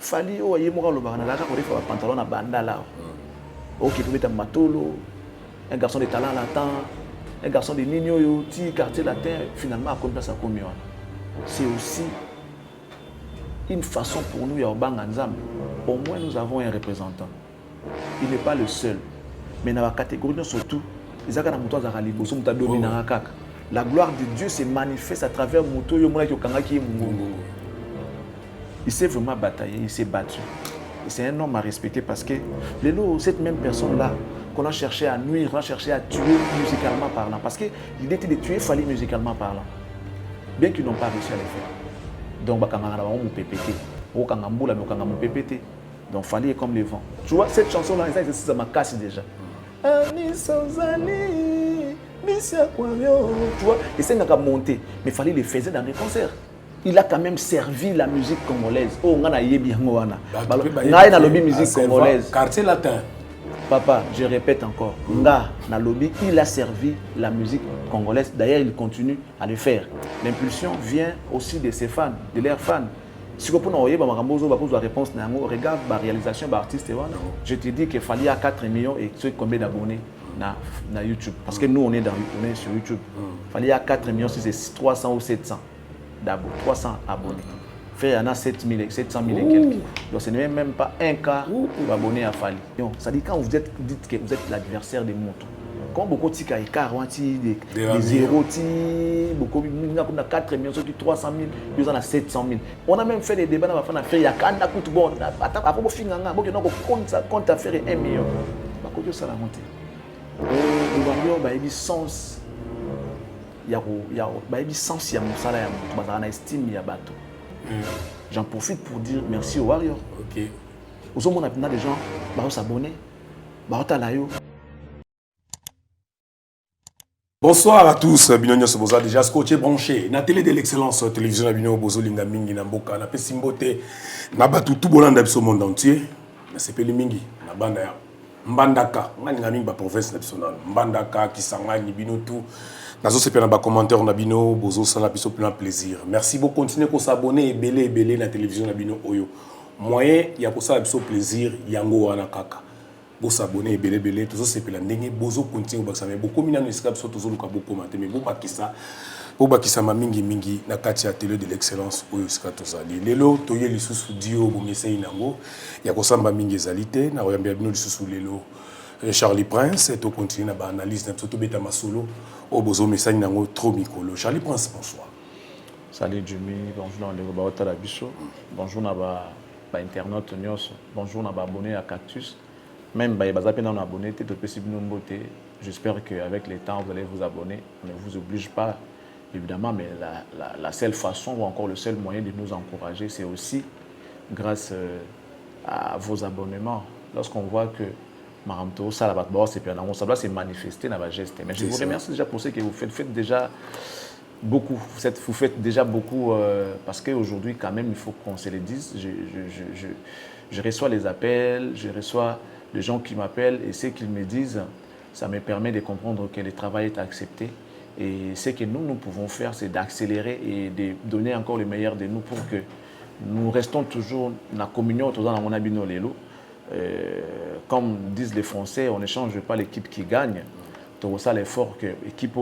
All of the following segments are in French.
Fali o aye moko lobaka na laka ko defa pantalon na bandala. Ok, tu mets matolo, un garçon de talent latin, un garçon de Nino Yoti, quartier latin, finalement à combien ça combien. C'est aussi une façon pour nous, au moins nous avons un représentant. Il n'est pas le seul. Mais dans la catégorie, surtout, la gloire de Dieu se manifeste à travers Mouto il s'est vraiment bataillé, il s'est battu. C'est un homme à respecter parce que cette même personne-là, qu'on a cherché à nuire, on a cherché à tuer musicalement parlant. Parce que l'idée était de tuer, il fallait musicalement parlant. Bien qu'ils n'ont pas réussi à le faire. Donc, donc, il fallait comme les vents. Tu vois, cette chanson-là, ça m'a cassé déjà. Tu vois, et c'est n'a monté, mais il fallait le faire dans les concerts. Il a quand même servi la musique congolaise. Oh, on a yebi ngoana. Nga na lobby musique congolaise. Quartier latin. Papa, je répète encore. Nga na lobby, il a servi la musique congolaise. D'ailleurs, il continue à le faire. L'impulsion vient aussi de ses fans, de leurs fans. Si vous pouvez la réponse, regarde la réalisation de l'artiste. Je te dis qu'il fallait 4 millions et combien d'abonnés na YouTube. Parce que nous, on est sur YouTube. Il fallait 4 millions si c'est 300 ou 700 d'abonnés. 300 abonnés. Fait, il y en a 700 000 et quelques. Donc, ce n'est même pas un cas d'abonnés à Fali. Ça dit quand vous dites que vous êtes l'adversaire des motos. Quand beaucoup de écarts, des zéros, beaucoup de 4 millions, 300 000, ils en ont 700 000. On a même fait des débats dans la fin il y a quand on coûte bon, après on finit compte à faire 1 million. Bah ça la montée. Le bah il sens il y a sens il y a mon salaire, on estime il y a bateau. J'en profite pour dire merci aux Warriors. OK. Aux hommes on a des gens bah s'abonner, bah talayo. Bonsoir à tous, Binonio Soboza, déjà scotché branché. Na télé de l'excellence, télévision Binonio Bozo Linga Mingi Namboka, na Pesimbote, na batu tout bolanda biso monde entier, na sepeli mingi, na banda ya Mbandaka, ngani ngami ba province nationale, Mbandaka, Kisangani, Bino tout. Nazo sepeli na ba commentaire na Bino Bozo sala biso plein plaisir. Merci beaucoup, continuez ko s'abonner et belé na télévision Bino Oyo. Moyen ya ko sala biso plaisir yango wana kaka. Vous s'abonner et belé tout ça c'est la ndenge bozo continue ba ça mais beaucoup mina no escape so tozo luka beaucoup maté mais bo bakisa ma mingi na kati ya télé de l'excellence oyo ska tozali lelo toye lisusu dio bo mesei nango ya kosamba mingi ezalité na oyamba bino lisusu lelo Charlie Prince et to continue na ba analyse na to beta masolo o bozo mesai nango trop mikolo. Charlie Prince, bonsoir. Salut Jimmy, bonjour na ba otala biso, bonjour na ba internaute nyos, bonjour na ba abonné à Cactus. Même abonné, j'espère qu'avec le temps, vous allez vous abonner. On ne vous oblige pas, évidemment, mais la seule façon ou encore le seul moyen de nous encourager, c'est aussi grâce à vos abonnements. Lorsqu'on voit que Maramto, ça doit se manifester dans la geste. Mais je vous remercie déjà pour ce que vous faites. Vous faites déjà beaucoup. Vous faites déjà beaucoup parce qu'aujourd'hui, quand même, il faut qu'on se le dise. Je reçois les appels, je reçois les gens qui m'appellent et ce qu'ils me disent, ça me permet de comprendre que le travail est accepté. Et ce que nous pouvons faire, c'est d'accélérer et de donner encore le meilleur de nous pour que nous restons toujours dans la communion autour de mon abino lelo. Comme disent les Français, on ne change pas l'équipe qui gagne. Donc ça l'effort que l'équipe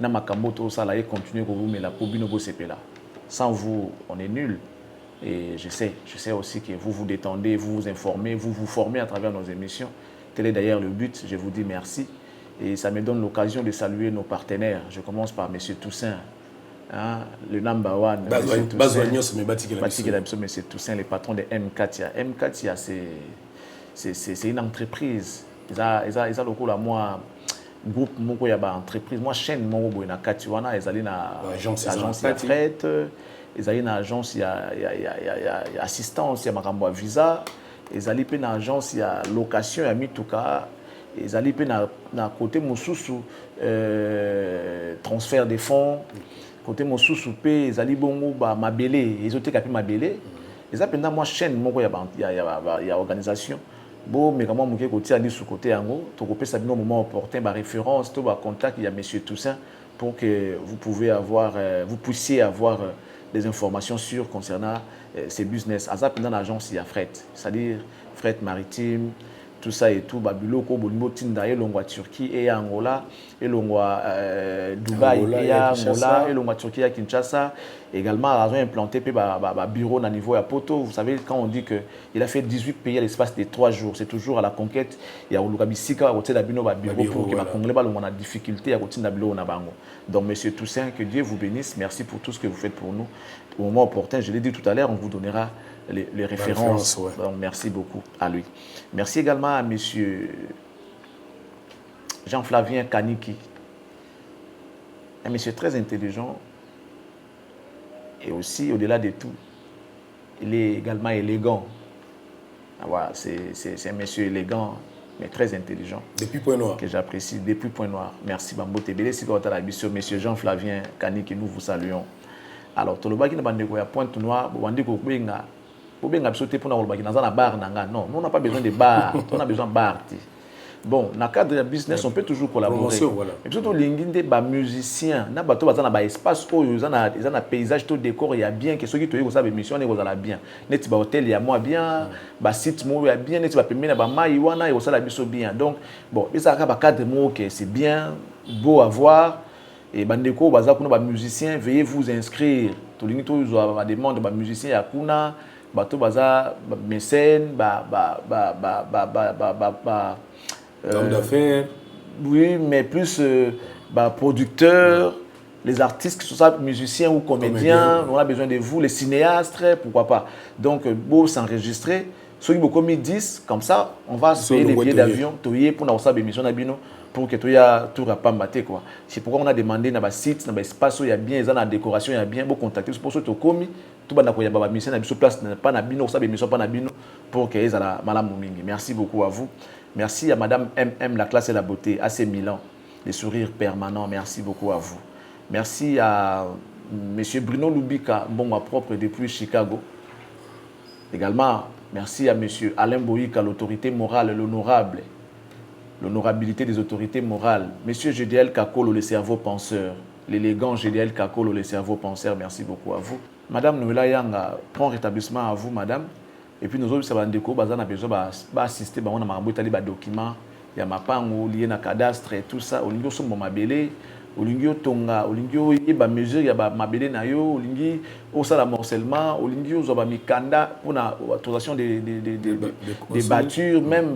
na makambo ça là continue que vous mais la pobino bo là. Sans vous, on est nul. Et je sais aussi que vous vous détendez, vous vous informez, vous vous formez à travers nos émissions. Tel est d'ailleurs le but. Je vous dis merci. Et ça me donne l'occasion de saluer nos partenaires. Je commence par M. Toussaint, hein, le number one. M. Toussaint, le patron de M4. M4, c'est une entreprise. Ils ont le coup à moi. Groupe moko ya ba entreprise moi chaîne moko boy na kati wana ezali na agence ya fret ezali na agence ya assistance ya makambo ya visa ezali pe na agence ya location ya mituka ezali pe na côté mosusu transfert des fonds côté mosusu pe ezali bongo ba mabele ezoteka pe mabele eza penda moi chaîne moko ya organisation. Bon, mais comment vous pouvez sous côté yango, tu peux savoir au moment opportun, ma référence, tu vas contact il y a Monsieur Toussaint pour que vous puissiez avoir des informations sûres concernant c'est business. À ça, pendant l'agence, il y a fret, c'est-à-dire fret maritime, tout ça et tout. Biloko, Bolimo, Tinda, et l'ongwa Turquie, et Angola, et l'ongwa Dubaï, et Angola, et l'ongwa Turquie, à Kinshasa. Également, à raison implanté, puis bureau à niveau à Poto. Vous savez, quand on dit qu'il a fait 18 pays à l'espace de 3 jours, c'est toujours à la conquête. Il y a Olukabisika, à côté de bureau, pour que les Congolais aient des difficultés à côté de bureau. Donc, monsieur Toussaint, que Dieu vous bénisse. Merci pour tout ce que vous faites pour nous. Au moment opportun, je l'ai dit tout à l'heure, on vous donnera les références. Ouais. Donc, merci beaucoup à lui. Merci également à monsieur Jean-Flavien Kaniki, un monsieur très intelligent et aussi, au-delà de tout, il est également élégant. Voilà, c'est un monsieur élégant, mais très intelligent. Depuis Point Noir. Que j'apprécie, depuis Point Noir. Merci, Bambo Tébélé. Si vous avez monsieur Jean-Flavien Kaniki, nous vous saluons. Alors, tout le monde qui est à Pointe Noire, on dit que vous pouvez sauter pour nous dans la barre. Non, nous on n'a pas besoin de bar. On a besoin de bar. Bon, dans le cadre de business, on peut toujours collaborer. Voilà. Et surtout, les musiciens, il y a un espace où il y a un paysage, tout décor, il y a bien, que ceux qui ont des missions, ils ont bien. Il y a un hôtel, il y a moins bien, un site, il y a bien, il y a un bien. Donc, bon, il y a un cadre que c'est bien, beau à voir. Et bandeko baza kuna ba musiciens, veuillez vous inscrire. Tout le monde a demande ba musiciens ya kuna, bato baza mécène, homme d'affaires. Oui, mais plus producteurs, les artistes qui sont ça, musiciens ou comédiens, on a besoin de vous, les cinéastes, pourquoi pas. Donc, beau s'enregistrer. Ceux qui ont mis 10, comme ça, on va payer les billets d'avion, pour nous faire émission d'abino. Pour que tout pas maté quoi. C'est pourquoi on a demandé dans le site, dans l'espace où il y a bien, dans la décoration, il y a bien beau contacter. C'est pour ça que commis tout bana ko ya ba mission na biso place pas na bino ça émission pas na bino pour que ezala malamu mingi. Merci beaucoup à vous. Merci à madame MM la classe et la beauté AC Milan, les sourires permanents. Merci beaucoup à vous. Merci à monsieur Bruno Lubika, bon ma propre depuis Chicago. Également merci à monsieur Alain Boïka, l'autorité morale, l'honorable. L'honorabilité des autorités morales. Monsieur GDL Kakolo, le cerveau penseur. L'élégant GDL Kakolo, le cerveau penseur. Merci beaucoup à vous. Madame Noëlla Yanga, prend rétablissement à vous, madame. Et puis nous autres, ça va nous besoin d'assister à un document. Il y a ma pango lié à cadastre et tout ça. Au niveau de mon mabélé, au niveau tonga, au niveau il y a mesure, il y a mabélé nayo, au niveau au sala morcellement, au niveau il y a mikanda pour l'autorisation des bâtures, même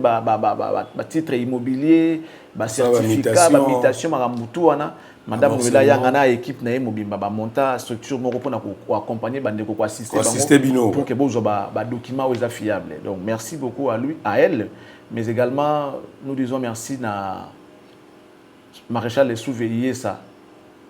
titre immobilier, certificat, mutation, maramutouana. Madame Noëlla Yangana équipe na mobimba monta structure moko pour accompagner bandeko ko assister pour que bozo ba document aux fiable. Donc merci beaucoup à lui, à elle, mais également nous disons merci na Maréchal les Souveillé ça.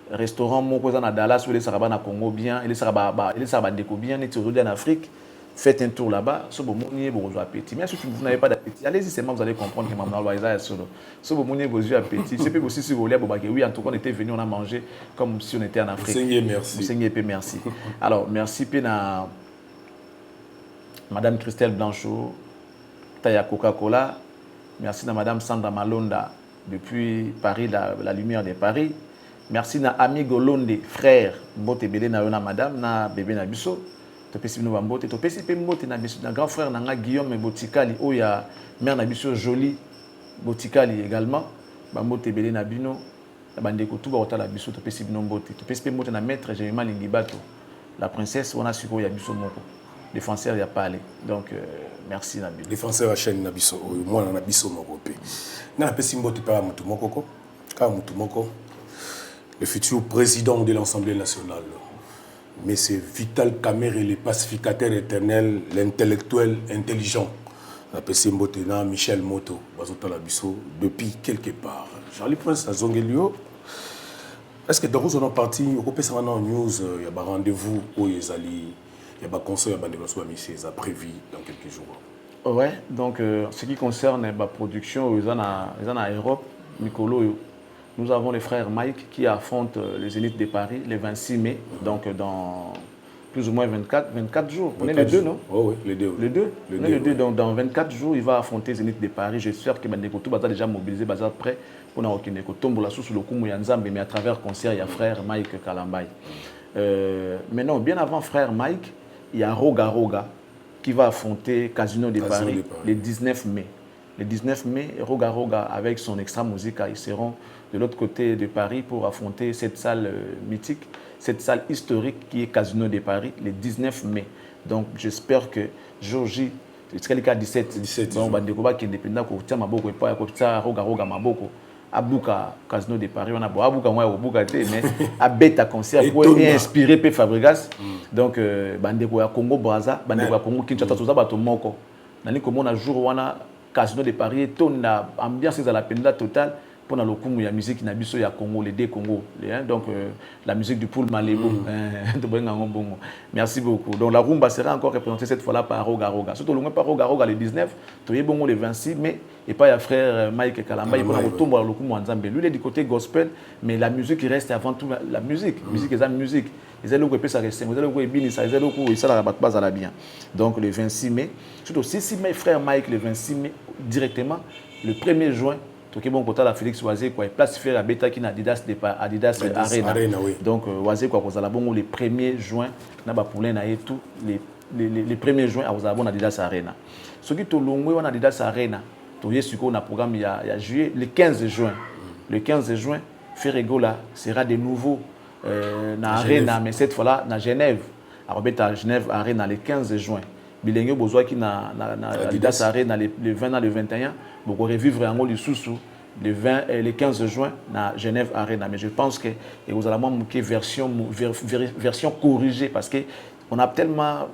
Restaurant moko na Dallas ou les Saraba na Congo bien, les Saraba déco bien et aujourd'hui en Afrique. Faites un tour là-bas, si vous avez vos appétit. Mais si vous n'avez pas d'appétit, allez-y seulement, vous allez comprendre que Maman Loïsa est solo. Si vous avez vos appétit, c'est peut aussi si vous voulez, oui, en tout cas, on était venu, on a mangé comme si on était en Afrique. Seigneur, merci. Seigneur, merci. Alors, merci à Madame Christelle Blanchot, Taya Coca-Cola. Merci à Madame Sandra Malonda, depuis Paris, la lumière de Paris. Merci à Ami Golonde, frère, Bote Bede na Madame, na bébé na Bisso. Topesi bino bambote topesi pe mbote na grand frère nanga Guillaume Botikali oya mère na biso Jolie Botikali également bambote belé na bino na bandeko tout ba otala biso topesi bino mbote topesi pe mbote na maître Jérémy Lingibato la princesse on a suko ya biso moko défenseur ya parler donc merci na bino défenseur ya chaîne na biso moi na biso moko pe na pesi mbote pa mutu moko ka mutu moko le futur président de l'Assemblée nationale. Mais c'est Vital Kamerhe, le pacificateur éternel, l'intellectuel intelligent. La PC Mbotena, Michel Moto, Bazota Labisso, depuis quelque part. Charlie Prince à Zongelio. Est-ce que dans vos parti, au côté de news, il y a un rendez-vous où il y a un conseil à développer ça prévu dans quelques jours? Ouais, donc ce qui concerne la production, ils en ont Europe, Mikolo. Nous avons les frères Mike qui affrontent les élites de Paris le 26 mai, donc dans plus ou moins 24 jours. On est les deux, non? Oh, oui, les deux. Les deux? On est les deux, donc dans 24 jours, il va affronter les élites de Paris. J'espère que Bandeko tout va déjà mobilisé, prêt pour nous tomber sous le coup Mouyanzambe, mais à travers le concert, il y a frère Mike Kalambay. Maintenant, bien avant frère Mike, il y a Roga Roga qui va affronter Casino de Paris le 19 mai. Le 19 mai, Roga Roga, avec son extra musica, ils seront de l'autre côté de Paris pour affronter cette salle mythique, cette salle historique qui est Casino de Paris, le 19 mai. Donc, j'espère que Georgie, le 17, donc, Bandekoba qui est indépendant, qui Maboko et pas Roga Roga Maboko, Abuka Casino de Paris, on a beau Abuka moi Abuka mais à bêta concert pour inspirer P Fabregas. Donc, Bandeko ya Congo Brazza, Bandeko ya Congo Kinshasa, tout ça bato moko. Nani comme on a jour wana Casino de Paris, ton ambiance à la peine totale. Pour la musique musique na biso ya Congo les deux Congo donc la musique du Poul Malebo merci beaucoup. Donc la rumba sera encore représentée cette fois-là par Roga Roga, surtout le par Roga Roga le 19 toyé bongo le 26 mai et pas ya frère Mike Kalamba il va retomber à lokumu nzambe lui il est du côté gospel mais la musique reste avant tout la musique musique est musique ils allaient que ça reste ils allaient que bien ça ils allaient que ça la base à la bien. Donc le 26 mai surtout 6 mai frère Mike le 26 mai directement le 1er juin Toké bon côté la Félix Oisé quoi place faire la bêta qui na Adidas Arena oui. Donc Oisé quoi vous allez bon le 1er juin na ba poulain na tout les 1er juin à vous allez bon Adidas Arena ce qui to longwe on Adidas Arena to yé suko na programme il y a juillet le 15 juin Ferregola sera de nouveau na Arena mais cette fois-là na Genève à Robeta Genève Arena le 15 juin Bilengue besoin qui na Adidas Arena le 20 le 21 pour revivre en le sous le 20 et le 15 juin na Genève Arena mais je pense que vous allez manquer version corrigée parce que on a tellement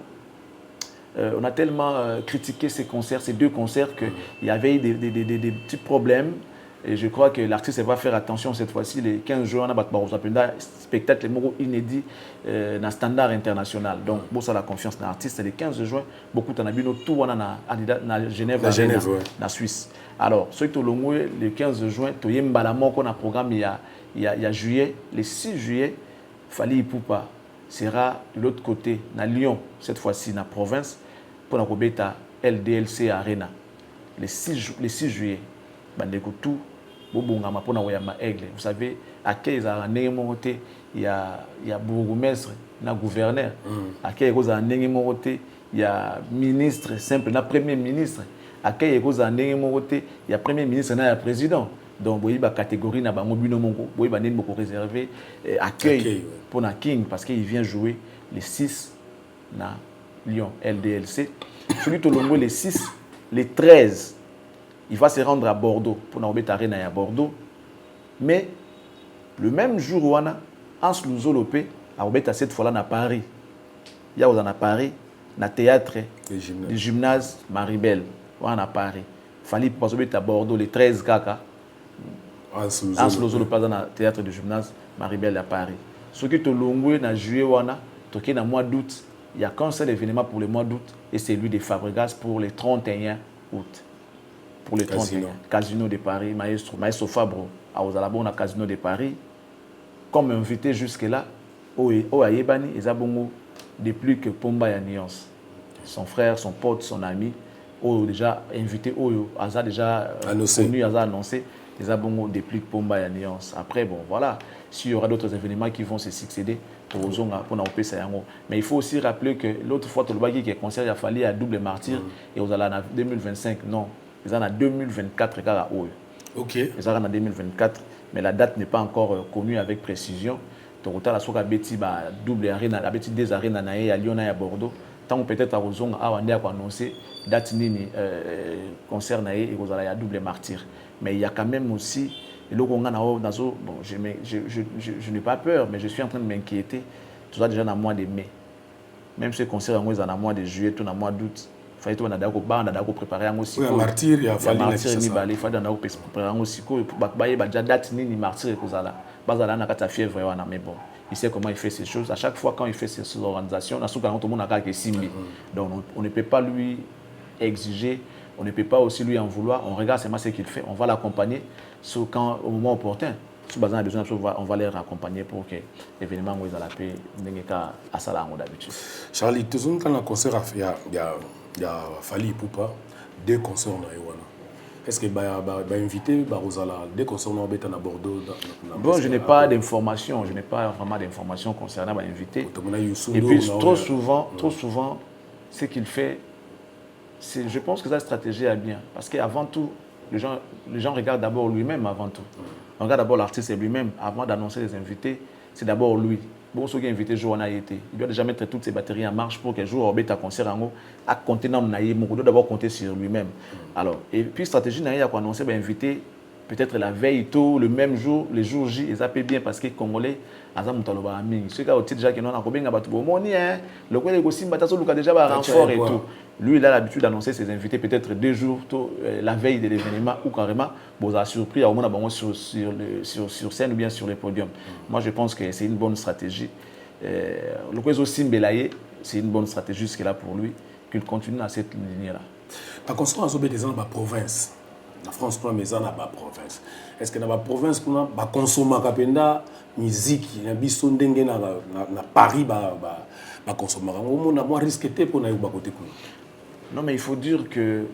critiqué ces concerts, ces deux concerts qu'il y avait des petits problèmes. Et je crois que l'artiste va faire attention cette fois-ci. Les 15 juin, on a un spectacle inédit dans le standard international. Donc, bon, ça la confiance dans l'artiste. Les 15 juin, beaucoup de gens tout dans Genève, en Suisse. Alors, ceux qui ont le 15 juin, il y a un programme il y a juillet. Le 6 juillet, Fali Ipupa sera de l'autre côté, à Lyon, cette fois-ci, dans la province, pour la LDLC Arena. Le 6 juillet. Tout vous savez à quel il y a bourgmestre na gouverneur à quel il y a ministre simple na premier ministre à quel il y a premier ministre na président donc il y a catégorie na bango bino mongo il y a beaucoup réservé accueil pour na King parce qu'il vient jouer les 6 na Lyon LDLC celui tout le les 6 les 13 il va se rendre à Bordeaux pour Naobet Arena à Bordeaux. Mais le même jour où on a Hans Louzolopé, à cette fois-là à Paris. Il y a à Paris, dans le théâtre du gymnase Maribel. On a Paris. Il fallait passer à Bordeaux les 13 kaka. Hans Louzolopé dans le théâtre du gymnase Maribel à Paris. Ce qui est au long dans juillet, on a toqué dans le mois d'août. Il y a qu'un seul événement pour le mois d'août et c'est lui de Fabregas pour le 31 août. Pour les 31 Casino de Paris, Maestro Fabro, à Ozalabon, à Casino de Paris, comme invité jusque-là, au Ayebani, et Zabongo, depuis que Pomba y nuance. Son frère, son pote, son ami, déjà invité, a déjà connu, a annoncé, et Zabongo, depuis que Pomba y nuance. Après, bon, voilà, s'il y aura d'autres événements qui vont se succéder, pour mais il faut aussi rappeler que l'autre fois, Tolbaki qui est concert, il a fallu à double martyr, et aux en 2025, non. Ils sont en 2024. Ok. Ils sont en 2024, mais la date n'est pas encore connue avec précision. Donc, la soka beti double arena, la beti des arénas à Lyon et à Bordeaux. Tant peut-être à Ozong a annoncé date nini concert naé et vous allez à double martyr. Mais il y a quand même aussi le bon, je n'ai pas peur, mais je suis en train de m'inquiéter. Tout ça déjà dans le mois de mai. Même ce concert en dans le mois de juillet, tout dans le mois d'août. Il faut préparer un aussi. Oui, un martyr, il y a fallu il faut préparer un aussi. Il y a date ni martyr que ça là. Bazala n'a pas fièvre mais bon, il sait comment il fait ces choses. À chaque fois quand il fait ces organisations, tout le monde a Simbi. Donc on ne peut pas lui exiger, on ne peut pas aussi lui en vouloir. On regarde seulement ce qu'il fait, on va l'accompagner au moment opportun. Si Bazala a besoin, on va les raccompagner pour que l'événement où ils ont la paix n'ait qu'à Salah d'habitude. Charlie, tout le monde quand on concert il y a Fali Ipupa, 2 concerts na Ewana. est-ce que invité dès qu'on s'en va à Bordeaux? Bon, je n'ai pas d'informations, je n'ai pas vraiment d'informations concernant l'invité. Et puis trop souvent, ce qu'il fait, je pense que sa stratégie est bien. Parce qu'avant tout, les gens regardent d'abord lui-même avant tout. On regarde d'abord l'artiste lui-même avant d'annoncer les invités. C'est d'abord lui. Bon, ceux qui invités jour il doit déjà mettre toutes ses batteries en marche pour qu'un jour Orbet à concert en haut à compter dans naïe. Il doit d'abord compter sur lui-même. Alors, et puis stratégie naïe à quoi annoncer invité peut-être la veille tôt, le même jour, les jours J, ils appellent bien parce que les Congolais, ceux qui ont déjà qui n'ont pas le quoi les gosses déjà renfort et tout. Lui, il a l'habitude d'annoncer ses invités peut-être 2 jours tôt, la veille de l'événement ou carrément, vous a surpris au moins sur scène ou bien sur les podiums. Moi, je pense que c'est une bonne stratégie. Le quoi c'est une bonne stratégie jusque-là pour lui, qu'il continue dans cette ligne-là. Par contre, on a des gens dans la province. La France prend mes ans dans la province. Est-ce que dans la province, on a consommé la musique, on a Paris, on consomme. On a risqué pour aller côté. Non, mais il faut dire que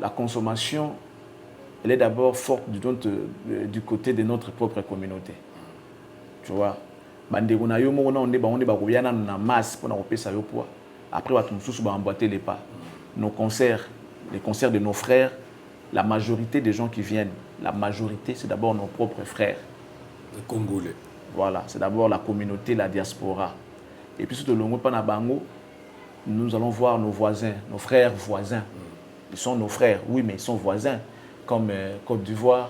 la consommation, elle est d'abord forte du côté de notre propre communauté. Tu vois, on est en masse pour nous ça poids. Après, on va emboîter les pas. Nos concerts, les concerts de nos frères, la majorité des gens qui viennent, la majorité, c'est d'abord nos propres frères. Les Congolais. Voilà, c'est d'abord la communauté, la diaspora. Et puis, surtout, nous allons voir nos voisins, nos frères voisins. Ils sont nos frères, oui, mais ils sont voisins, comme Côte d'Ivoire,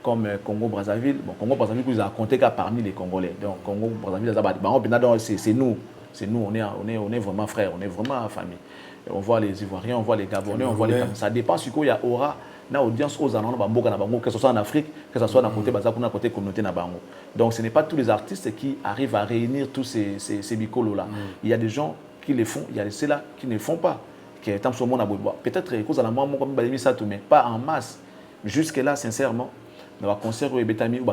comme Congo-Brazzaville. Bon, Congo-Brazzaville, vous avez compté qu'à parmi les Congolais. Donc, Congo-Brazzaville, c'est nous. C'est nous, on est vraiment frères, on est vraiment famille. On voit les Ivoiriens, on voit les Gabonais, on voit les Camerounais. Ça dépend sur quoi il y a aura, dans l'audience aux Anons, que ce soit en Afrique, que ce soit dans le côté communauté. Donc ce n'est pas tous les artistes qui arrivent à réunir tous ces bicolos-là. Il y a des gens qui les font, il y a ceux-là qui ne le font pas. Peut-être que pas en masse. Mais jusque-là, sincèrement, dans le concert où Betami ou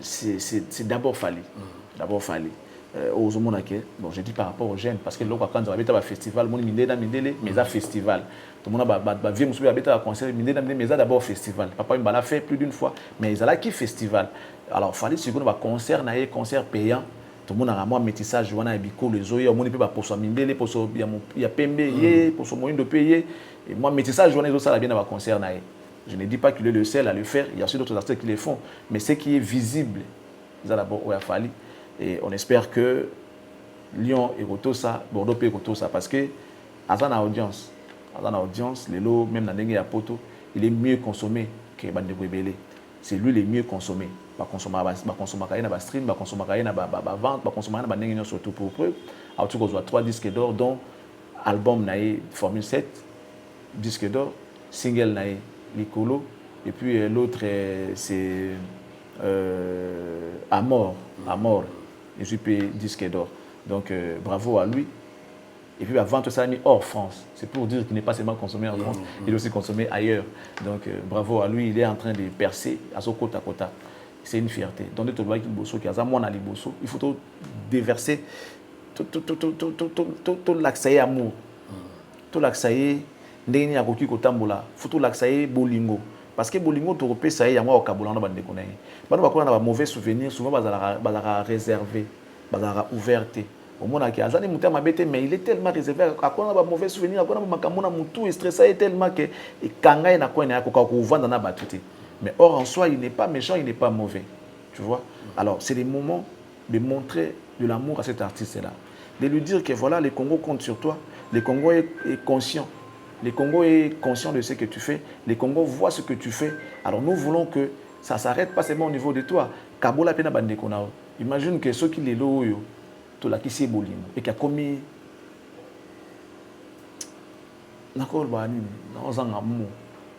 c'est d'abord fallu. D'abord fallu. Bon, je dis par rapport aux jeunes, parce que là, quand on a un festival, on a un festival. Tout le monde a un concert, mais d'abord festival. Papa m'a fait plus d'une fois, mais ils ont qui festival. Alors, il fallait que un concert payant. Tout le monde a un métissage, on a bico les oeufs, on peut pour son mindele, pour son il y a pembe, pour son moyen de payer. Et moi, métissage, on a ça bien dans un concert. Je ne dis pas qu'il est le seul à le faire, il y a aussi d'autres artistes qui le font, mais ce qui est visible, ils ont d'abord fallu. Et on espère que Lyon et Rotosa, Bordeaux et Rotosa, parce que à la audience, les lots, même dans les Poto, il est mieux consommé que Bande Bébélé. C'est lui le mieux consommé. Pas consommer na stream, pas consommer na vente, pas consommer na banding surtout pour preuve. En tout cas, on a 3 disques d'or, dont album naïe Formule 7, disque d'or, single naïe Licolo, et puis l'autre c'est Amor, et puis disque d'or. Donc bravo à lui. Et puis avant tout ça, il est hors France. C'est pour dire qu'il n'est pas seulement consommé en France, il est aussi consommé ailleurs. Donc bravo à lui, il est en train de percer à son côte à côte. C'est une fierté. Donc il faut tout déverser, tout l'accès amour, tout l'accès ndeni ya koki kotambola, faut tout l'accès bolingo. Parce que bolingo to repé ça y a moi au Kaboulanda bande connaît. Bana ba na mauvais souvenirs, souvent bazala réservé, bazala ouverte. Au monde qui azani muta mabete mais il est tellement réservé à quoi on a mauvais souvenirs, à quoi on a makamona mutu stressé tellement que et kanga na quoi na ko vendre na batuté. Mais or en soi, il n'est pas méchant, il n'est pas mauvais. Tu vois? Alors, c'est les moments de montrer de l'amour à cet artiste-là. De lui dire que voilà, le Congo compte sur toi. Le Congo est conscient. Le Congo est conscient de ce que tu fais. Le Congo voit ce que tu fais. Alors, nous voulons que ça ne s'arrête pas seulement au niveau de toi. Kabola pena bande konao. Imagine que ceux qui les loyo, tout la qui c'est bolimo et qui a commis nakol bani, dans un amour.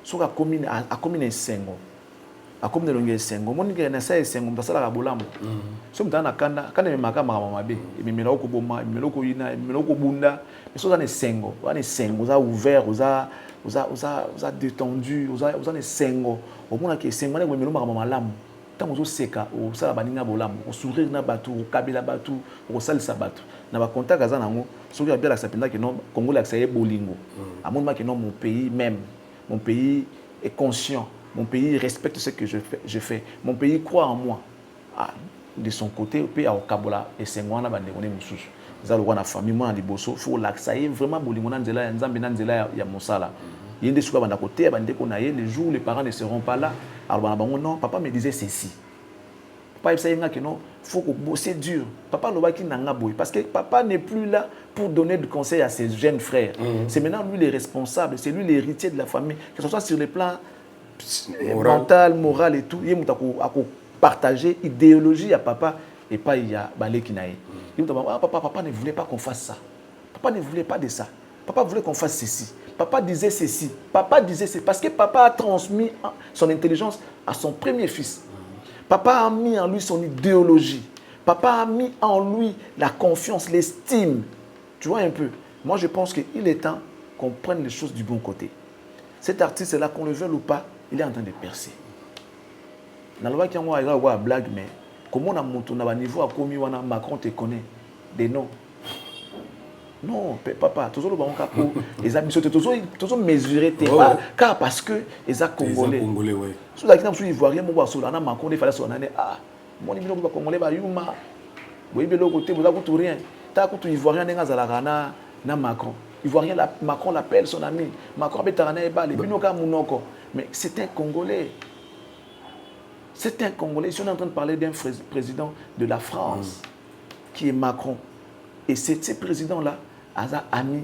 Ceux qui a commis un sengo. Akomne longe sengo moninga na sai sengo mtasala ka bolamu so mtana kanda me makama mabe imemela okuboma imemela okuyina imemela okubunda so za ne sengo za ouvert za détendu za ne sengo omona ke sengo na imemela makama malamu tant que seka au sala baninga bolam au sourire na batu au kabila batu au salsa batu na ba contact aza nango soki ya bien la sapenda que non Congo la ça bolingo amon que non mon pays même mon pays est conscient mon pays respecte ce que je fais mon pays croit en moi de son côté pe au kabola et sengwana bande on est mususu za lo na famille moi liboso faut la ça vraiment bolingo na nzela ya nzambe na nzela ya mosala yende suka banda côté bande ko na ye les jours les parents ne seront pas là alors non papa me disait ceci papa il sait que non faut que bosser dur papa lo baki nanga boy parce que papa n'est plus là pour donner de conseils à ses jeunes frères c'est maintenant lui le responsable c'est lui l'héritier de la famille que ce soit sur le plan mental moral et tout il muta ko partager idéologie à papa et pas il y a balé qui naïe il muta papa ne voulait pas qu'on fasse ça papa ne voulait pas de ça papa voulait qu'on fasse ceci papa disait ceci papa disait ceci parce que papa a transmis son intelligence à son premier fils papa a mis en lui son idéologie papa a mis en lui la confiance l'estime tu vois un peu moi je pense qu'il est temps qu'on prenne les choses du bon côté cet artiste là qu'on le veuille ou pas il est en train de percer na loi qui a une blague mais comment on a monté à niveau à commis wana Macron te connaît des noms non papa toujours le bon cap les amis toujours mesurer tes pas car parce que les congolais ouais sous la qui ivoirien mo ba solo na Macron il fallait son année mon niveau ba congolais ba yuma oui de l'autre côté vous avez tout rien ta ko ivoirien nga zalaka na Macron ivoirien Macron l'appelle son ami Macron betarana e ba le binoka munoko mais c'est un congolais. C'est un Congolais. Je suis en train de parler d'un président de la France qui est Macron. Et c'est ce président-là, Aza Ami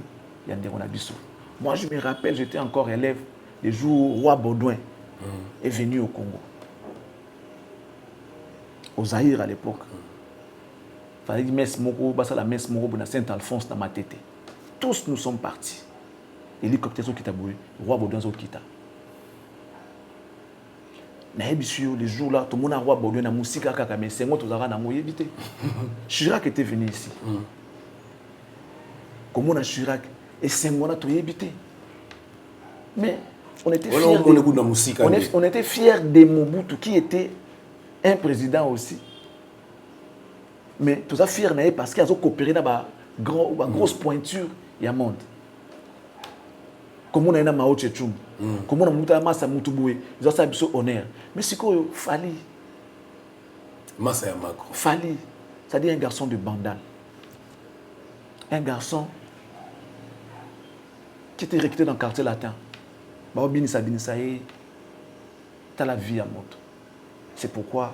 Yandérona Bissou. Moi, je me rappelle, j'étais encore élève les jours où Roi Baudouin est venu au Congo. Au Zaïre à l'époque. Il fallait que Messe Moro, la Messe Moro, Saint-Alphonse dans ma tête. Tous nous sommes partis. Hélicoptère qui t'a boué, Roi Baudouin qui t'a. Les jours là, tout le monde a roi Baudouin na musique à Kaka, mais c'est moi tout à l'heure évité. Chirac était venu ici. Comment on a Chirac et c'est moi tout évité. Mais on était fiers. On était fiers de Mobutu qui était un président aussi. Mais tout ça fier parce qu'ils ont coopéré dans la grosse pointure il y a monde. Comment on a eu Mao Tse-tung, comment on a eu Massa Moutouboue, ils ont salué son honneur. Mais c'est quoi Fali Massa Macron. Fali, c'est-à-dire un garçon de Bandal. Un garçon qui était recruté dans le quartier latin. Bah, Binissa, t'as la vie à moto. C'est pourquoi,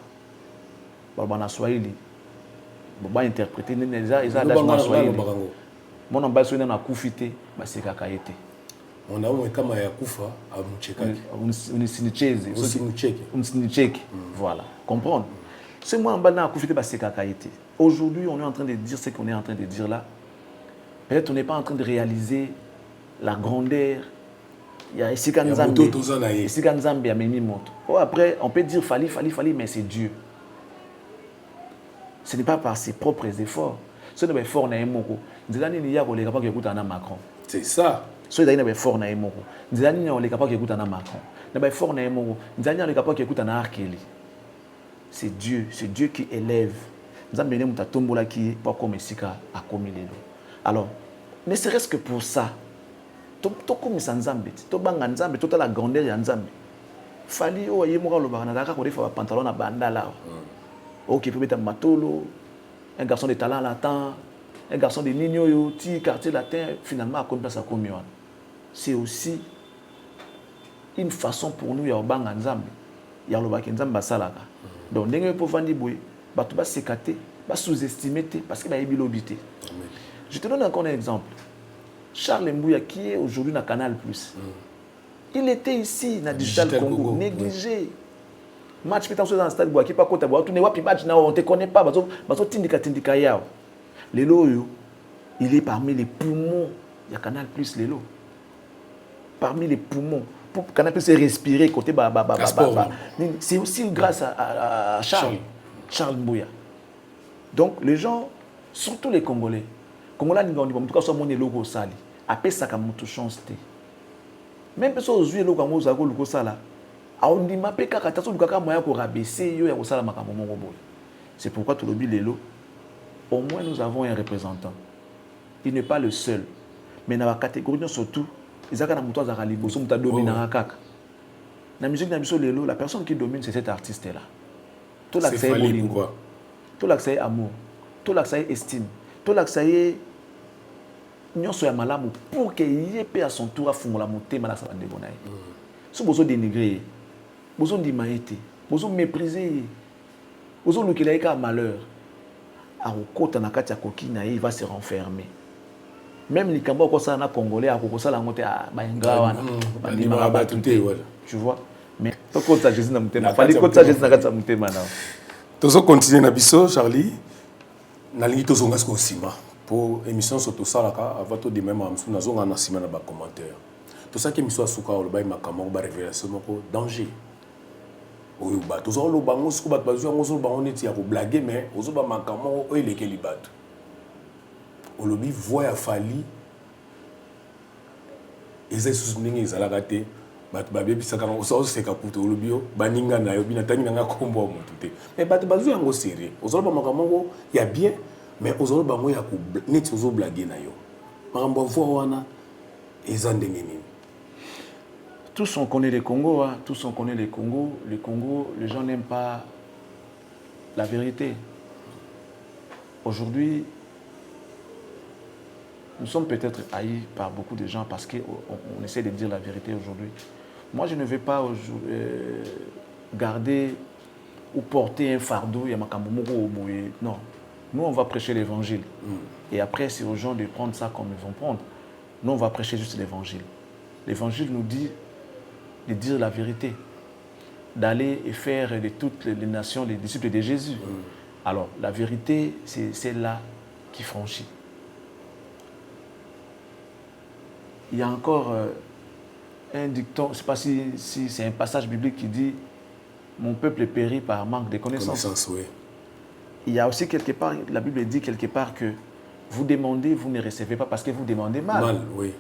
bah, on a Swahili. Bah, interpréter, ils ont Swahili. Mon ambassadeur n'a pas coufité, bah, c'est Kakaïté. On a un kama ya kufa à Mutchekaki. Unisinicheki. Voilà. Comprendre. C'est moi en bas dans la c'est Kakaïté. Aujourd'hui, on est en train de dire ce qu'on est en train de dire là. Peut-être on n'est pas en train de réaliser la grandeur. Il y a ici Kanzambe. Ici Kanzambe, il y a Mimi Moto. Après, on peut dire Fali, mais c'est Dieu. Ce n'est pas par ses propres efforts. Ce n'est pas fort na Emoko. C'est ça. So il y a fort na Emoko. Nzani on les capable qui écoute na Macron. Na fort na Emoko. Nzani on les capable qui écoute na Arkeli. C'est Dieu qui élève. Nzambe ne muta tombola qui pas comme sika a commis lelo. Alors, ne serait-ce que pour ça. To comme Nzambe, to banga Nzambe, to la grandeur ya Nzambe. Fali o yemoka lo bana daka ko defa pantalon na banda là. OK, peut mettre matolo, un garçon de talent latin, un garçon de Nigno, petit quartier latin, finalement, à ça comme c'est aussi une façon pour nous, ya banga Nzambe, ya lo baki Nzambe salaka. Donc, ndenge po vandi boy, ba to ba sécater, ba sous-estimer parce que ba yebi lobité. Je te donne encore un exemple. Charles Mbouya qui est aujourd'hui dans Canal+. Il était ici dans Digital Congo, négligé. Match peut-être dans le stade Boaki pas côté Boaki, tu ne vois pas match on te connaît pas, bazo tindika yao. Lelo yo, il est parmi les poumons, il y a Canal+ Lelo. Parmi les poumons pour Canal+ respirer côté c'est aussi grâce à Charles Mbouya. Donc les gens, surtout les Congolais, Congolais en tout cas soit mon logo sali, appelle ça comme toute chance. Même personne aux yeux logo comme ça logo sala. aondima pe kaka taso lukaka moya ko rabaisser yo ya kosala makambo moko boye. C'est pourquoi tout le bilelo au moins nous avons un représentant. Il n'est pas le seul. Mais dans la catégorie surtout, ils ont un mouton à liboso muta domine kaka. La musique na biso lelo, la personne qui domine c'est cet artiste là. Tout l'accès bolingo. Tout l'accès amour. Tout l'accès estime. Tout l'accès nyonso ya malamu pour que yé à son tour à fungola motema na sabande bonaye. Si vous dénigrer, vous dimaïté, vous mépriser, vous avez un malheur, à côté de la coquine, il va se renfermer. Même les Cambodgiens, quand ça Congolais, à côté de la montée à Baingawana, tu vois. Mais quand ça, Jésus n'a pas dit que ça, Jésus n'a pas dit maintenant. Tous ceux qui continuent à biso, Charlie, na lingi tous ongas ko sima pour émission sur tout ça là, avant tout de même amsu na zonga na sima na ba commentaire. Tout ça qui me soit souka ou ba makamo ba révélation moko danger. Oyo ba tous zo lo bango sku ba bazu ngo zo bango neti ya ko blaguer mais ozo ba makamo o eleke libatu. Olobi voya fali eza sous ningi ezalaka te batu babebisaka ngo so seka puto olobi yo baninga na yo bina tani nga kombo mutu te mais batu bazu yango sérieux ozo ba makamo ya bien mais ozo ba ngo ya ko neti ozo blaguer na yo makambo voa wana eza ndenge nini. Tous on connaît les Congo, hein. Tous on connaît les Congo. Le Congo, les gens n'aiment pas la vérité. Aujourd'hui, nous sommes peut-être haïs par beaucoup de gens parce qu'on essaie de dire la vérité aujourd'hui. Moi, je ne vais pas garder ou porter un fardeau. Non. Nous, on va prêcher l'évangile. Et après, c'est aux gens de prendre ça comme ils vont prendre. Nous, on va prêcher juste l'évangile. L'évangile nous dit de dire la vérité, d'aller et faire de toutes les nations les disciples de Jésus. Alors, la vérité, c'est celle-là qui franchit. Il y a encore un dicton, je ne sais pas si c'est un passage biblique qui dit « Mon peuple périt par manque de connaissances ». Oui. Il y a aussi quelque part, la Bible dit quelque part que vous demandez, vous ne recevez pas parce que vous demandez mal. Mal, oui.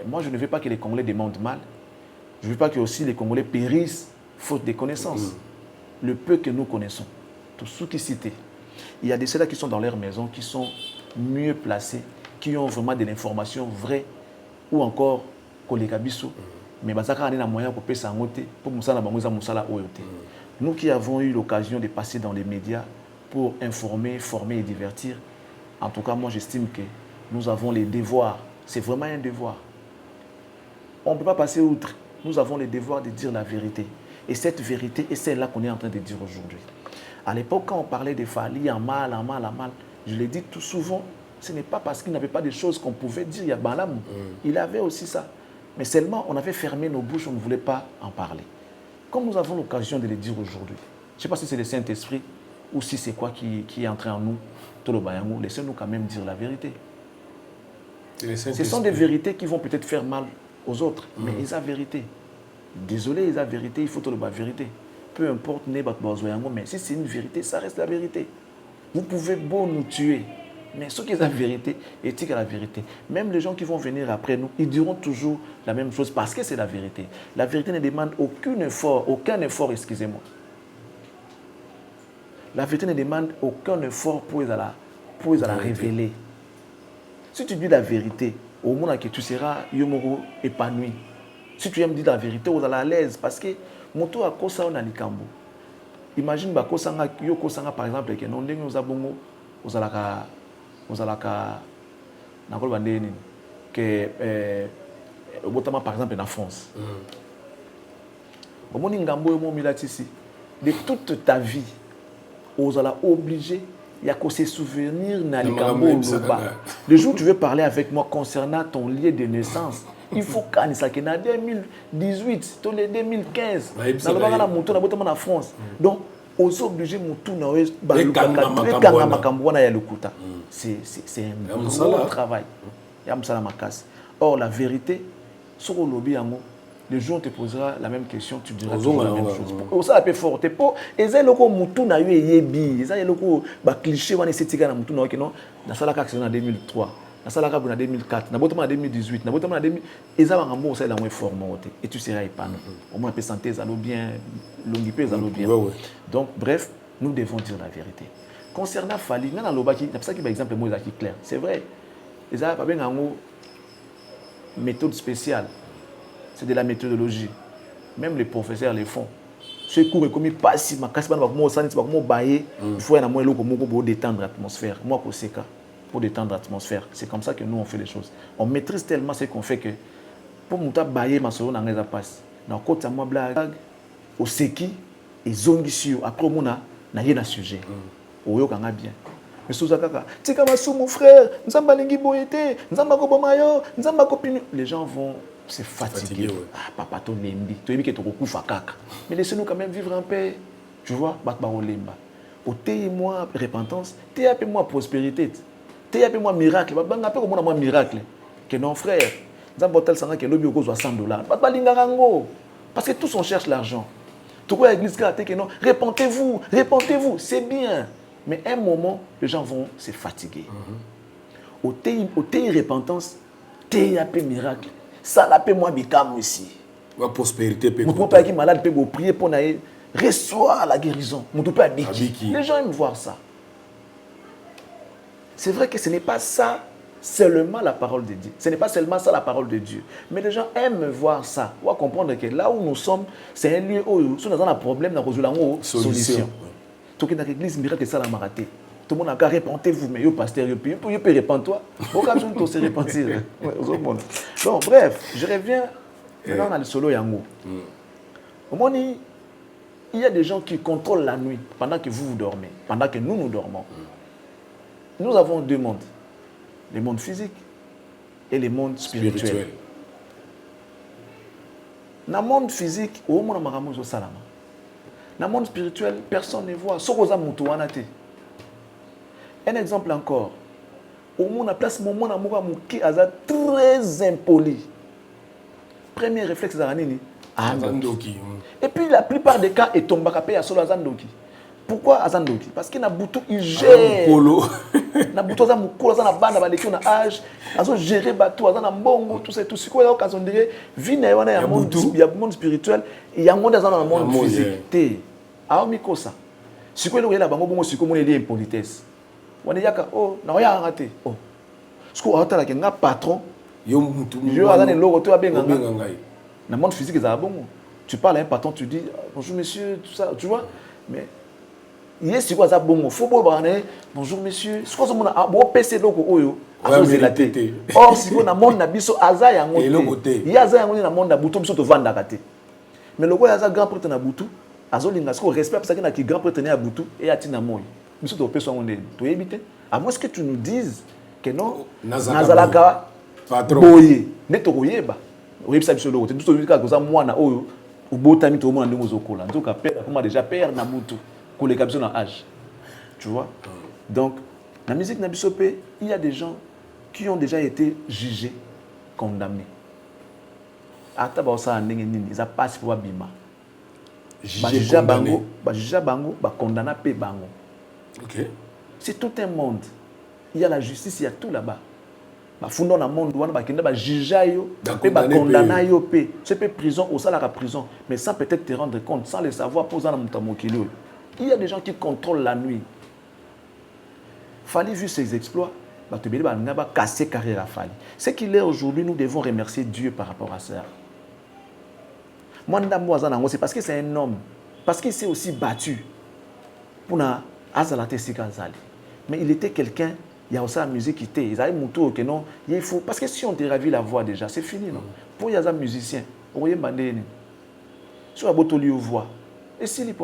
Moi, je ne veux pas que les Congolais demandent mal. Je ne veux pas que aussi les Congolais périssent faute de connaissances. Le peu que nous connaissons, tous ceux qui citent, il y a des ceux-là qui sont dans leur maison, qui sont mieux placés, qui ont vraiment de l'information vraie, ou encore Kolekabiso. Mais bazaka na moyen pour payer pour musala bangoza musala oyote. Nous qui avons eu l'occasion de passer dans les médias pour informer, former et divertir, en tout cas, moi j'estime que nous avons les devoirs. C'est vraiment un devoir. On ne peut pas passer outre. Nous avons le devoir de dire la vérité. Et cette vérité est celle-là qu'on est en train de dire aujourd'hui. À l'époque, quand on parlait de Fali, en mal, je l'ai dit tout souvent, ce n'est pas parce qu'il n'avait pas de choses qu'on pouvait dire. Il y a Balam, il avait aussi ça. Mais seulement, on avait fermé nos bouches, on ne voulait pas en parler. Comme nous avons l'occasion de le dire aujourd'hui, je ne sais pas si c'est le Saint-Esprit ou si c'est quoi qui est entré en nous, tout le Bayangou, laissez-nous quand même dire la vérité. Ce sont des vérités qui vont peut-être faire mal aux autres, mais ils ont la vérité. Désolé, ils ont la vérité, il faut tout le la vérité. Peu importe, mais si c'est une vérité, ça reste la vérité. Vous pouvez beau nous tuer, mais ceux qui ont la vérité, éthique à la vérité. Même les gens qui vont venir après nous, ils diront toujours la même chose parce que c'est la vérité. La vérité ne demande aucun effort, excusez-moi. La vérité ne demande aucun effort pour la révéler. Si tu dis la vérité, au moment que tu seras épanoui. Si tu aimes dire la vérité, tu seras à l'aise parce que moto a kosa na likambo. Imagine ba kosanga yo kosanga par exemple que non ndenge uzabongo uzalaka na kolba ndeni que botama par exemple en France. Au moni ngambo yo mo milatisi de toute ta vie uzala obligé il y a qu'à se souvenir na likambo loba. Le jour où tu veux parler avec moi concernant ton lieu de naissance, il faut qu'on ça que en 2018, 2015, dans le bagage la moto na botama na France. Donc aux obligés moto na ba makambo na ya lokuta. C'est un gros travail. Ya musala makasi. Or la vérité sur le lobby yango, le jour où on te posera la même question, tu diras toujours la même chose. Ça peut fort. Et ça, loko mutu na yo yebi. Ça, loko ba cliché wana setika na mutu na yo non. Dans ça la action en 2003. nasalaka en 2004, nabotama en 2018, nabotama en 2000, eza bangambo osala yango formé et tu seras épanoui. Au moins, santé, ça bien, longuipé, ça bien. Donc, bref, nous devons dire la vérité. Concernant Fali, dans l'obaki, c'est ça qui par exemple moi qui clair. C'est vrai. Les pas bien en méthode spéciale. C'est de la méthodologie. Même les professeurs les font. Ce cours est comme pas si ma casse pas moi ça pas comment bailler, il faut un moyen pour détendre l'atmosphère. Moi pour détendre l'atmosphère. C'est comme ça que nous on fait les choses. On maîtrise tellement ce qu'on fait que pour monter bailler ma solo dans les passe. Dans côté ça moi blague au seki et zongi sur après mona na yé na sujet. Oyo kanga bien. Mais souza kaka, tika masu mon frère, nzamba lingi boyete, nzamba ko bomayo, nzamba ko pinu. Les gens vont se fatiguer. Ah papa to lembi, to yebi ke to kufa kaka. Mais laissez-nous quand même vivre en paix. Tu vois, bat ba olemba. Oteye moi repentance, teye ape moi prospérité. Teye ape moi miracle, bat banga pe ko mona moi miracle. Que non frère, nzamba hotel sanga ke lobi okozwa $100. Bat ba linga rango. Parce que tous on cherche l'argent. Tout quoi l'église que non, répentez-vous, c'est bien. Mais à un moment, les gens vont se fatiguer. Au thé repentance, thé un miracle. Ça la paix moi bicam aussi. La prospérité peut. Mon père qui est malade peut prier pour naïe reçoit la guérison. Mon père biki. Les gens aiment voir ça. C'est vrai que ce n'est pas ça seulement la parole de Dieu. Ce n'est pas seulement ça la parole de Dieu. Mais les gens aiment voir ça. On va comprendre que là où nous sommes, c'est un lieu où si nous avons un problème, nous avons une solution. Tout dans l'église, miracle ça la maraté. Tout le monde a qu'à répentez-vous, mais yo pasteur, yo peut répandre toi. Pourquoi besoin de se repentir? Donc bref, je reviens maintenant dans le solo yango. Au moins, il y a des gens qui contrôlent la nuit pendant que vous dormez, pendant que nous dormons. Nous avons deux mondes. Le monde physique et le monde spirituel. Dans le monde physique, au monde maramozo salama. Dans le monde spirituel, personne ne voit. Un exemple encore. Au monde, à place moment qui est très impoli. Premier réflexe, c'est et puis la plupart des cas, il tombe à solo Azandoki. Pourquoi Azandoki? Parce qu'il y a Boutou, il gère. Na Boutou, il y a Moukoula, il y a Banda, il y a âge, il y a géré Batou, il y a Mbongo, tout ça, tout ce qu'il y a occasion de dire, il y a un monde spirituel, il y a un monde physique. Alors, Mikosa, si vous avez une impolitesse, vous avez oh, na oya raté. Oh. Ce que vous avez un patron, yo avez un logo, tu as bien dans le monde physique, tu parles à un patron, tu dis bonjour monsieur, tout ça, tu vois. Mais il y a ce que vous avez bon, faut bonjour monsieur, ce que vous avez bon PC logo oyo, or si vous avez un monde nabiso aza yango te. Il y a aza yango na monde na butu biso to vanda kate. Mais logo aza grand prêtre na butu. Azolinga ce respect parce qu'il y a qui grand prêtre à Boutou et à Tinamoy. Nous sommes au personne tu éviter. À moins que tu nous dises que non Nazalaka patron boye neto koyeba. Oui ça biso logo. Tout ce que ça moi na oyo au botami to mona ndongo zokola. En tout cas père comment déjà père na Boutou ko les captions en âge. Tu vois? Donc la musique na bisopé, il y a des gens qui ont déjà été jugés, condamnés. Ata ba ça ndenge nini, ils a passé pour bima. Jugé bango, condamné pe bango. OK. C'est tout un monde. Il y a la justice, il y a tout là-bas. Ba fundo na monde wana ba kenda ba juger yo, pe ba condamner yo pe. C'est pe prison au salaire à prison, mais sans peut-être te rendre compte, sans le savoir posant na mutamokili. Il y a des gens qui contrôlent la nuit. Fali vu ses exploits, ba te beli ba ngaba casser carrière à Fali. Ce qu'il est aujourd'hui, nous devons remercier Dieu par rapport à ça. C'est parce que c'est un homme, parce qu'il s'est aussi battu pour Azalate Sikazali. Mais il était quelqu'un, il y a aussi la musique qui était, il y a un que non, il faut, parce que si on te ravit la voix déjà, c'est fini, non? Pour il y a un musicien, on y a bandé, sur la botoli voix, et si il y a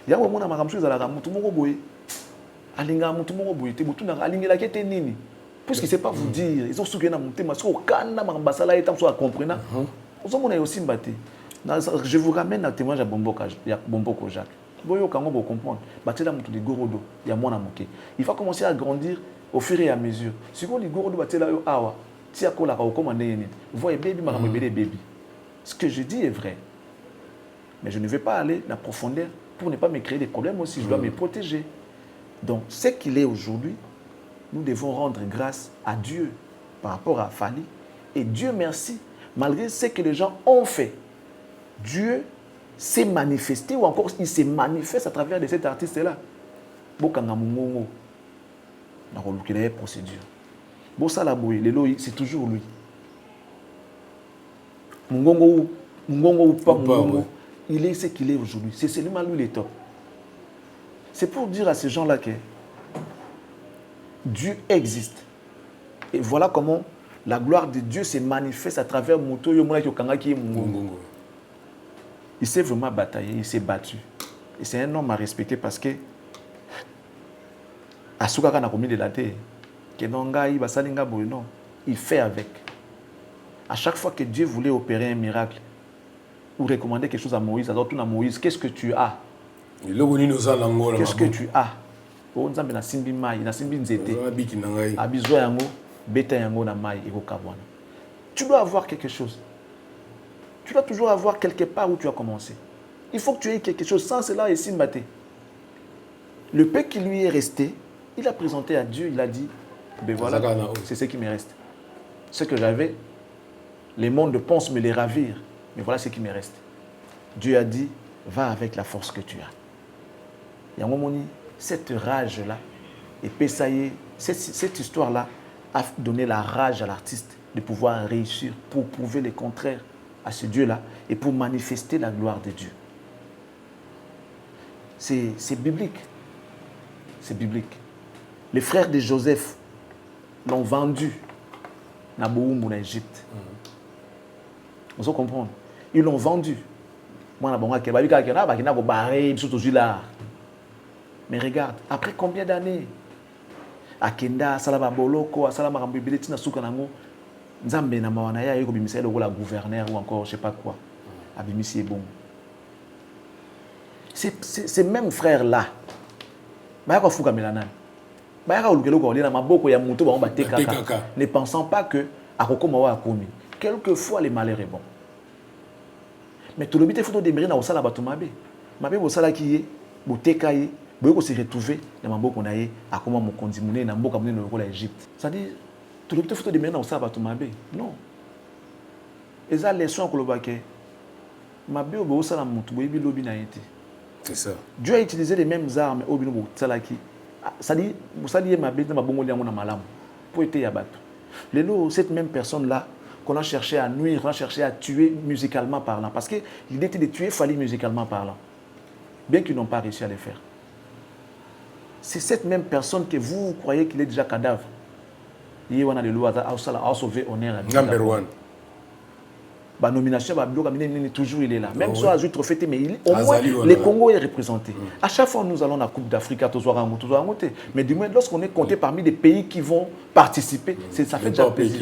il y a un moment où il y a un mutu moko boye, alinga mutu moko boye, te mutu na alinga la kete nini, puisqu'il ne sait pas vous dire, ils ont souqué na mutu, mais si on canne na mambasala et tam so comprenant, on a aussi battu. Je vous ramène à témoignage à Bomboko Jacques. Vous comprendre. Il faut commencer à grandir au fur et à mesure. Si vous voyez baby. Ce que je dis est vrai. Mais je ne vais pas aller dans la profondeur pour ne pas me créer des problèmes aussi. Je dois me protéger. Donc, ce qu'il est aujourd'hui, nous devons rendre grâce à Dieu par rapport à Fally. Et Dieu merci, malgré ce que les gens ont fait, Dieu s'est manifesté, ou encore il se manifeste à travers de cet artiste-là. Bokanga Mungongo, dans la procédure. Bossala Boy, c'est toujours lui. Mungongo ou pas Mungongo, il est ce qu'il est aujourd'hui. C'est seulement lui le top. C'est pour dire à ces gens-là que Dieu existe. Et voilà comment la gloire de Dieu se manifeste à travers Moto Yomona Kyokanga qui est Mungongo. Il s'est vraiment bataillé, il s'est battu. Et c'est un homme à respecter parce que Asukaka n'a commis de la terre. Il fait avec. À chaque fois que Dieu voulait opérer un miracle ou recommander quelque chose à Moïse, alors tout à Moïse, qu'est-ce que tu as? Qu'est-ce que tu as? Tu dois avoir quelque chose. Tu dois toujours avoir quelque part où tu as commencé. Il faut que tu aies quelque chose. Sans cela, et Simbaté. Le peu qui lui est resté, il a présenté à Dieu, il a dit, ben voilà, c'est ce qui me reste. Ce que j'avais, les mondes pensent me les ravir, mais voilà ce qui me reste. Dieu a dit, va avec la force que tu as. Il y a un moment, cette rage-là, et Pessaye, cette histoire-là a donné la rage à l'artiste de pouvoir réussir pour prouver le contraire à ce Dieu-là et pour manifester la gloire de Dieu. C'est biblique. C'est biblique. Les frères de Joseph l'ont vendu en Égypte. Vous comprenez? Ils l'ont vendu. Mais regarde, après combien d'années? Akenda, Salama Boloko, Salama Rambibilitina Soukanango, Nzambe na mawanaya yeko bimisa le rôle gouverneur ou encore je sais pas quoi. Abimisi est bon. Ces mêmes frères là. Bayaka fuka melanan. Bayaka ulukelo ko lina maboko ya muto ba bateka. Ne pensant pas que akokoma wa akomi. Quelquefois les malheurs est bon. Mais tout le but est photo de mérite na osala batumabe. Mabe osala ki ye, boteka ye. Boyoko se retrouver dans maboko na ye akoma mokonzi munene na mboka munene lokola Égypte. C'est-à-dire tout le but photo de mena osala batumabe. Non. Eza leçon ko lobake. Mabe obo osala mutu boyebi lobi na yete. C'est ça. Dieu a utilisé les mêmes armes au bino salaki. C'est-à-dire vous saliez mabe na mabongo liango na malamu pour être yabato. Lelo cette même personne là qu'on a cherché à nuire, on a cherché à tuer musicalement parlant parce que l'idée était de tuer Fally musicalement parlant. Bien qu'ils n'ont pas réussi à le faire. C'est cette même personne que vous croyez qu'il est déjà cadavre. Il y a des lois à sauver honneur. Number one. La nomination, toujours il est là. Même si il trophée, mais au moins le Congo est représenté. À chaque fois nous allons à la Coupe d'Afrique, mais du moins lorsqu'on est compté parmi des pays qui vont participer, ça fait déjà plaisir.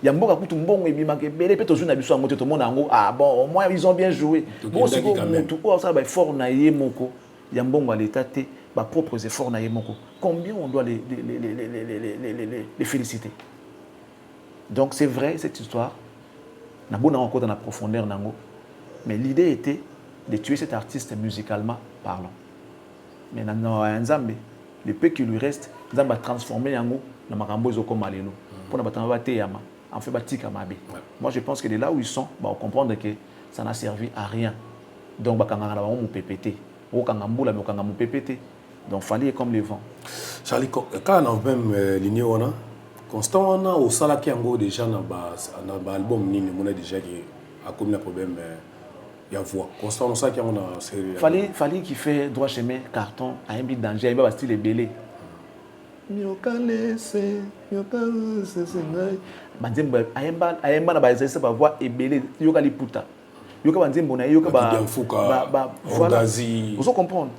Il y a beaucoup de monde qui ah bon, au moins ils ont bien joué. Bon, c'est fort il y a un bon l'état bah propres efforts na yemoko. Combien on doit les féliciter. Donc c'est vrai cette histoire. Na bon encore dans la profondeur nango. Mais l'idée était de tuer cet artiste musicalement parlant. Mais dans Nzambe, le peu qui lui reste, Nzambe a transformé yango na makambo ezoko malelo. Pour na batanga te yama, en fait batika mabe. Moi je pense que de là où ils sont, bah on comprendre que ça n'a servi à rien. Donc bakanga na ba mu PPT. Okanga mbula mais okanga mu PPT. Donc, il fallait comme le vent. Charlie, quand on a même ligne, Constant, on a au salaki ango déjà dans l'album, on a déjà un problème de voix. Constant, on sait qu'on a série. Fallait qu'il fait droit chemin, carton, à un bit danger, il va style belé. Voix et belé, yokali puta. Yoka banzembo na yoka ba voilà. Vous comprenez?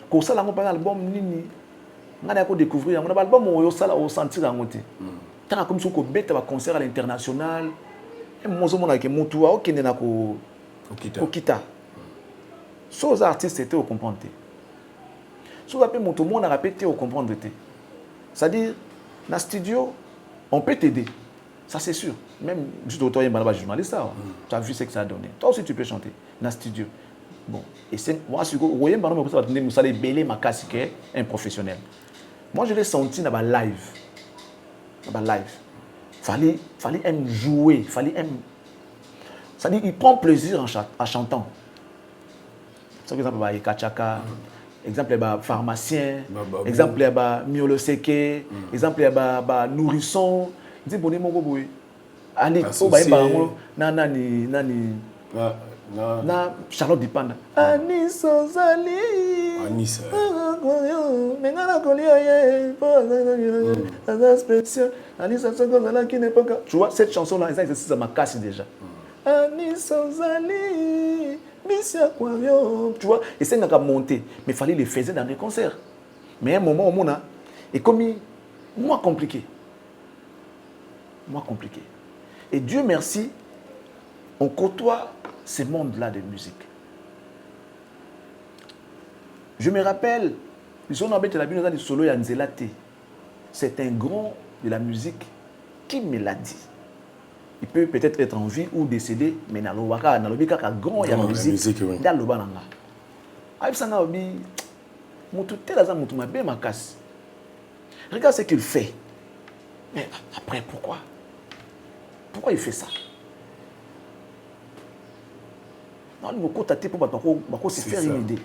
Quand ça, on a album nini, on a découvrir, on a album où on sentir en côté. Tant comme si on bête un concert à l'international, et moi je m'en que Moutoua au Kenya ko Kita. Ces artistes étaient au comprendre. Sous appel Moutou, on a répété au comprendre. C'est-à-dire, dans le studio, on peut t'aider. Ça c'est sûr. Même juste autant il y a un journaliste, tu as vu ce que ça a donné. Toi aussi tu peux chanter dans le studio. Bon, et c'est moi, si vous voyez, vous allez belé ma casse qui est un professionnel. Moi, je l'ai senti dans ma live. Dans ma live. Fallait aime jouer, fallait aime. C'est-à-dire, il prend plaisir en chantant. Par exemple, il y a Kachaka, exemple, il y a pharmacien, exemple, il y a Miolo Seke, exemple, il y a nourrisson. Il dit, bon, Ali, nani, na Charlotte Dipanda. Anis Ozali. Anis. Tu vois, cette chanson-là, ça m'a cassé déjà. Anis Ozali. Tu vois, et c'est n'a monter. Mais il fallait les faire dans les concerts. Mais à un moment, on a, et comme moins compliqué. Moins compliqué. Et Dieu merci, on côtoie ces mondes-là de musique. Je me rappelle, c'est un grand de la musique qui me l'a dit. Il peut peut-être être en vie ou décédé, mais dans le grand, il y a la musique. Il y a le bananga. Regarde ce qu'il fait. Mais après, pourquoi? Pourquoi il fait ça? Pour se faire une idée.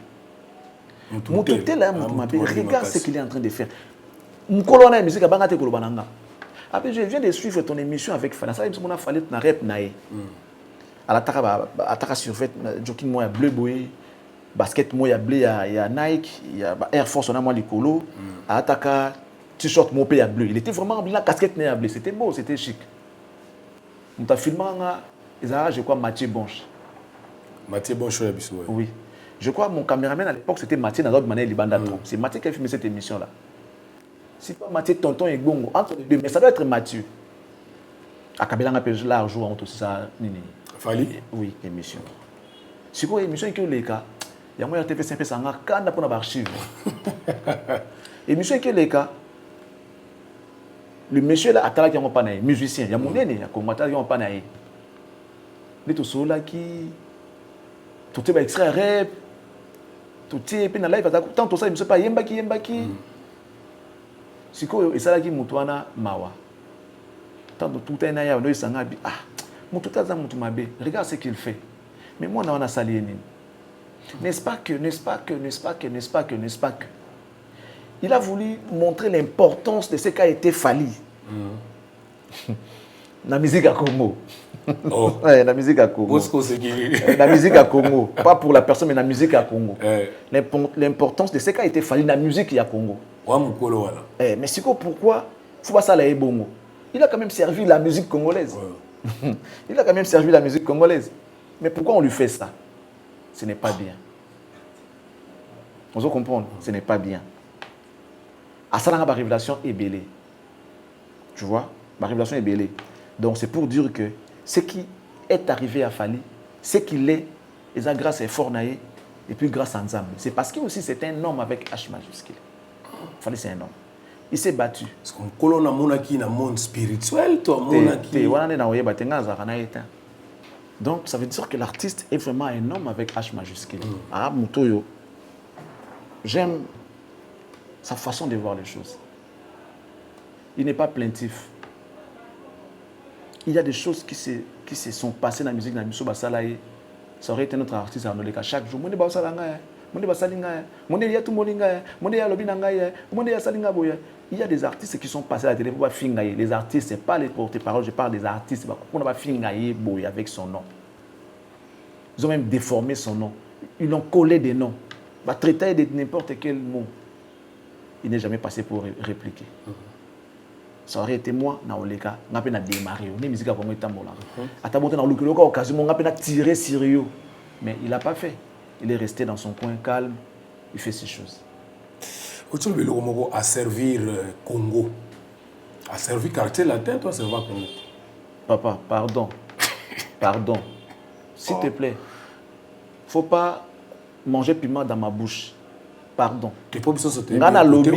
Regarde ce qu'il est en train de faire. Après, je viens de suivre ton émission avec Fana. Ça, il m'a fallu na rep nae. À la sur fait, jogging moi bleu boy, basket moi bleu il y a Nike, il y a Air Force on a moi licolo, à Ataka t-shirt moi bleu. Il était vraiment la casquette né bleu, c'était beau, c'était chic. On t'a filmé je crois Mathieu Bonche. Mathieu Bonche oui. Je crois mon caméraman à l'époque c'était Mathieu dans l'autre manière Libanda Tron. C'est Mathieu qui a filmé cette émission là. Si pas Mathieu Tonton et Bongo, entre les deux, mais ça doit être Mathieu. À Kabila, on a perdu l'argent entre ça. Fali? Oui, émission. Si vous avez une émission qui est le cas, il y a moyen de faire simple, ça n'a qu'un pour l'archive. Émission qui est le cas, le monsieur là, Atala qui est pas naïf, musicien, il y a mon aîné, il y a Komata qui est pas naïf. Les tout ceux là qui. Tout est extrait rap, tout est, puis dans la live, tant tout ça, il ne sait pas, yembaki. Si quoi, et ça là qui moutoana mawa. Tant tout est naïf, nous sommes ah, moutoua za moutoumabé, regarde ce qu'il fait. Mais moi, on a sali. N'est-ce pas que. Il a voulu montrer l'importance de ce qu'a été Fali. La musique à Congo. Oh. Ouais, la musique à Congo. La musique à Congo. Pas pour la personne, mais la musique à Congo. L'importance de ce qu'a été Fali, la musique à Congo. Mais c'est quoi, pourquoi il faut pas ça la Bongo? Il a quand même servi la musique congolaise. Ouais. Il a quand même servi la musique congolaise. Mais pourquoi on lui fait ça? Ce n'est pas bien. On doit comprendre, ce n'est pas bien. À ça, la révélation est belée. Tu vois, la révélation est belée. Donc c'est pour dire que ce qui est arrivé à Fali, ce qu'il est, et ça grâce à Fornaé, et puis grâce à Nzambe. C'est parce qu'il aussi c'est un homme avec H majuscule. Fali c'est un homme. Il s'est battu. Parce qu'on colonne à monaki dans le monde spirituel, toi, monaki. Donc ça veut dire que l'artiste est vraiment un homme avec H majuscule. Ah, Moutoyo, j'aime sa façon de voir les choses. Il n'est pas plaintif. Il y a des choses qui se sont passées dans la musique, dans la musique, ça aurait été notre artiste à Noleka chaque jour. Il y a des artistes qui sont passés à la télé pour fingayer. Les artistes, ce n'est pas les porte-paroles, je parle des artistes qui ont fingayer avec son nom. Ils ont même déformé son nom. Ils ont collé des noms. Va traiter de n'importe quel mot. Il n'est jamais passé pour répliquer. Ça aurait été moi, dans le cas, on a démarré. On a musique à Congo Tambola. À Taboté, dans le occasion, on a tiré sérieux. Mais il n'a pas fait. Il est resté dans son coin calme. Il fait ses choses. Aujourd'hui, le Congo a servi Congo. A servi quartier latin, toi, ça va Congo. Papa, pardon. Pardon. S'il te plaît. Il ne faut pas manger piment dans ma bouche. Pardon. Ngana lobby.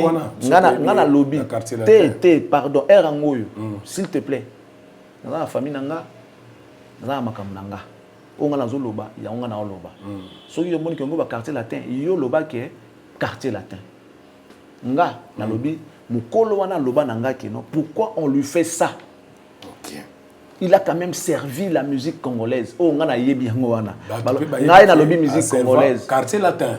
Pardon. S'il te plaît. Dans la famille nanga, dans la makam nanga. On a zo loba, il y a on a loba. So yo moni kongo ba quartier latin, yo loba ke quartier latin. Nga na lobby, mukolo wana loba nanga ke non. Pourquoi on lui fait ça? il a quand même servi la musique congolaise. Oh, on a yebi ngwana. Ngai na lobby musique congolaise. Quartier latin.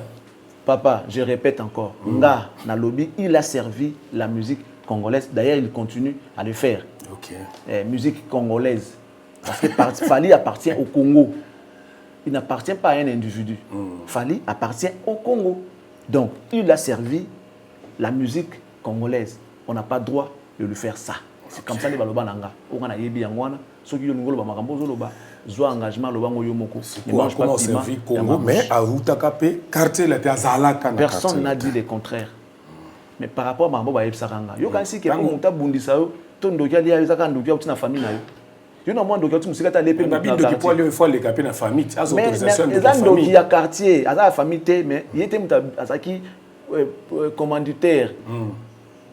Papa, je répète encore. Nga na lobby, il a servi la musique congolaise. D'ailleurs, il continue à le faire. OK. Musique congolaise. Parce que Fally appartient au Congo. Il n'appartient pas à un individu. Fally appartient au Congo. Donc, il a servi la musique congolaise. On n'a pas le droit de lui faire ça. C'est comme ça que les baloba nanga. On a yebi yangwana. Ceux qui ont ngolo ba makambo zoloba. Zo engagement loba ngoyo moko. Ne mange pas servi Congo, mais à Outakape, quartier latin Azalaka. Personne n'a dit le contraire. Mais par rapport à makambo ba yebsakanga. Yo kansi ke pour monta bundisa yo, to ndokia lia yezaka ndokia utina famille na yo. Yo na moi ndokia tu musika ta lepe na quartier. Pour aller fois les capé na famille, az autorisation de famille. Mais ndokia quartier, aza famille te mais yete muta azaki commanditaire.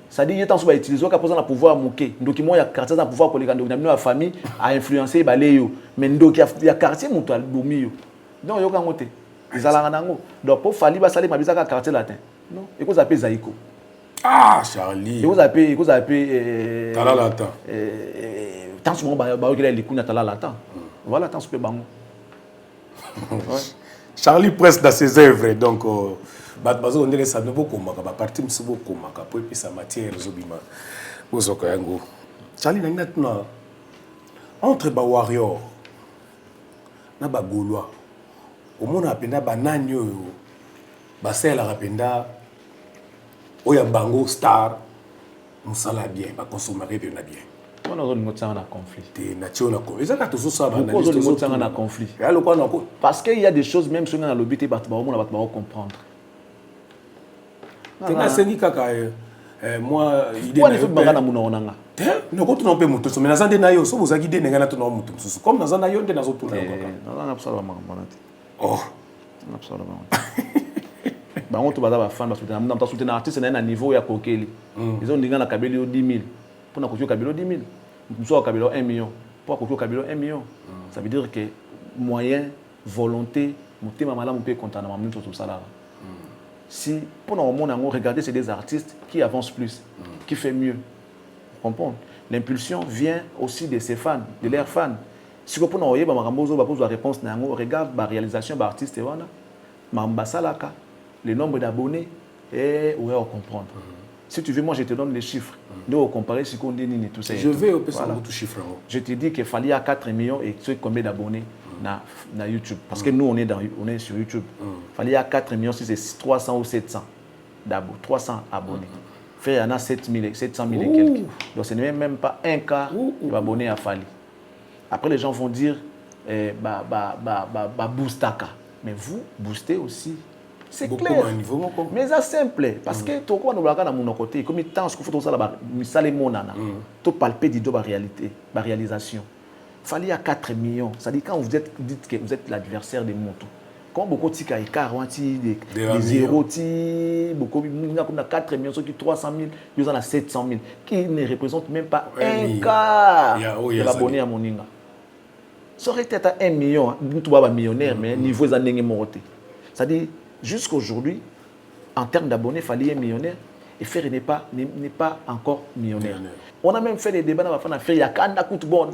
C'est-à-dire qu'il y a utilisé le pouvoir mouké. Donc il y a quartier dans pouvoir colléger donc la famille a influencé baléyo. Mais donc il y a quartier mutual domio. Donc il y a un côté. Ils allaient donc pour Fally basaler ma bizarre quartier latin. Non, et qu'on appelle Zaïko. Ah Charlie. Et qu'on appelle Talalata. Tant souvent ba que les coups Talalata. Voilà tant ce que bango. Charlie presse dans ses œuvres donc bazo ndele sa no boko maka ba parti msubo ko maka po episa matière zobima bozoko yango Charlie na tuna entre ba warrior na ba gaulois omona apenda banani oyo basela rapenda oya bango star musala bien ba consommer bien na bien on a besoin de un conflit. Conflit. Parce qu'il y a des choses même si on a l'obité on va comprendre. Moi il faut bagana munonanga. Ne ko tuna pe muto so mais nazande na yo so bozaki de ngana tuna muto so comme nazanda yo nde nazo tuna ngaka. Nazanga absolument monate. Oh, absolument. Ba on to baza ba fan ba soutenir na mta soutenir artiste na niveau ya kokeli. Ils ont ndinga na kabeli yo 10 000. Pour na kokio kabelo 10 000. Nous kabelo 1 million. Pour kokio kabelo 1 million. Ça veut dire que moyen, volonté, motema malamu pe content na mamuto tout ça là. Si pour nous regarder c'est des artistes qui avancent plus, qui fait mieux. Vous comprenez? L'impulsion vient aussi de ses fans, de leurs fans. Si vous pouvez envoyer la réponse, regarde la réalisation de l'artiste, le nombre d'abonnés, et on va comprendre. Si tu veux, moi je te donne les chiffres. Nous, comparer ce qu'on dit, tout ça. Je vais au chiffre. Je te dis qu'il fallait 4 millions et tu sais combien d'abonnés na YouTube. Parce que nous, on est sur YouTube. Il fallait 4 millions si c'est 300 ou 700 d'abonnés. 300 abonnés. Il y en a 700 000 et quelques. Donc ce n'est même pas un quart d'abonnés à Fally. Après, les gens vont dire, boostaka. Mais vous, boostez aussi. C'est clair. Mais c'est simple. Parce que tout le monde a mon côté. Comme il temps, ce qu'il faut ça là-bas, tout palper du dos la réalité, la réalisation. Fally à 4 millions. C'est-à-dire quand vous dites que vous êtes l'adversaire des motos. Quand beaucoup de écart, des zéros, beaucoup de 4 millions, ceux qui 300 000, ils en ont 700 000, qui ne représentent même pas un quart de l'abonné à Moninga. Ça aurait été à 1 million, nous sommes millionnaires, mais niveau des années mortes. C'est-à-dire, jusqu'aujourd'hui, en termes d'abonnés, Fally est millionnaire et Ferré n'est pas encore millionnaire. On a même fait des débats dans la fin de il y a quand même bon,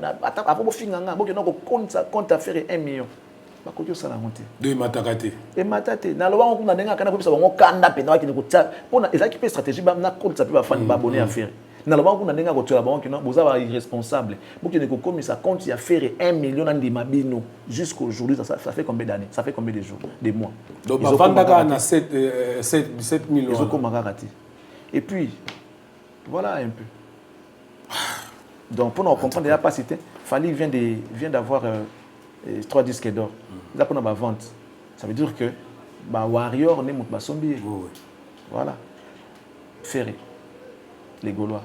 avant finganga, bon compte à faire 1 million. Ba ko ça la monter. De matakate. Et matate. Na loba on ndenga kana ko bisa bango kanda pe na ki ko tsa. Pona ezaki pe stratégie ba na compte ça peut ba fan ba abonné à faire. Na loba on ndenga ko tsa bango ki na boza ba irresponsable. Bo ki ne ko comme ça compte ya faire 1 million dans des mabino jusqu'aujourd'hui ça fait combien d'années? Ça fait combien de jours, des mois? Donc ba vandaka na 7 millions. Ils ont comme raté. Et puis voilà un peu. Donc pour nous comprendre déjà pas cité, Fally vient d'avoir 3 disques d'or. Là pour la vente, ça veut dire que Warrior n'est pas sombi. Voilà. Ferré. Les Gaulois.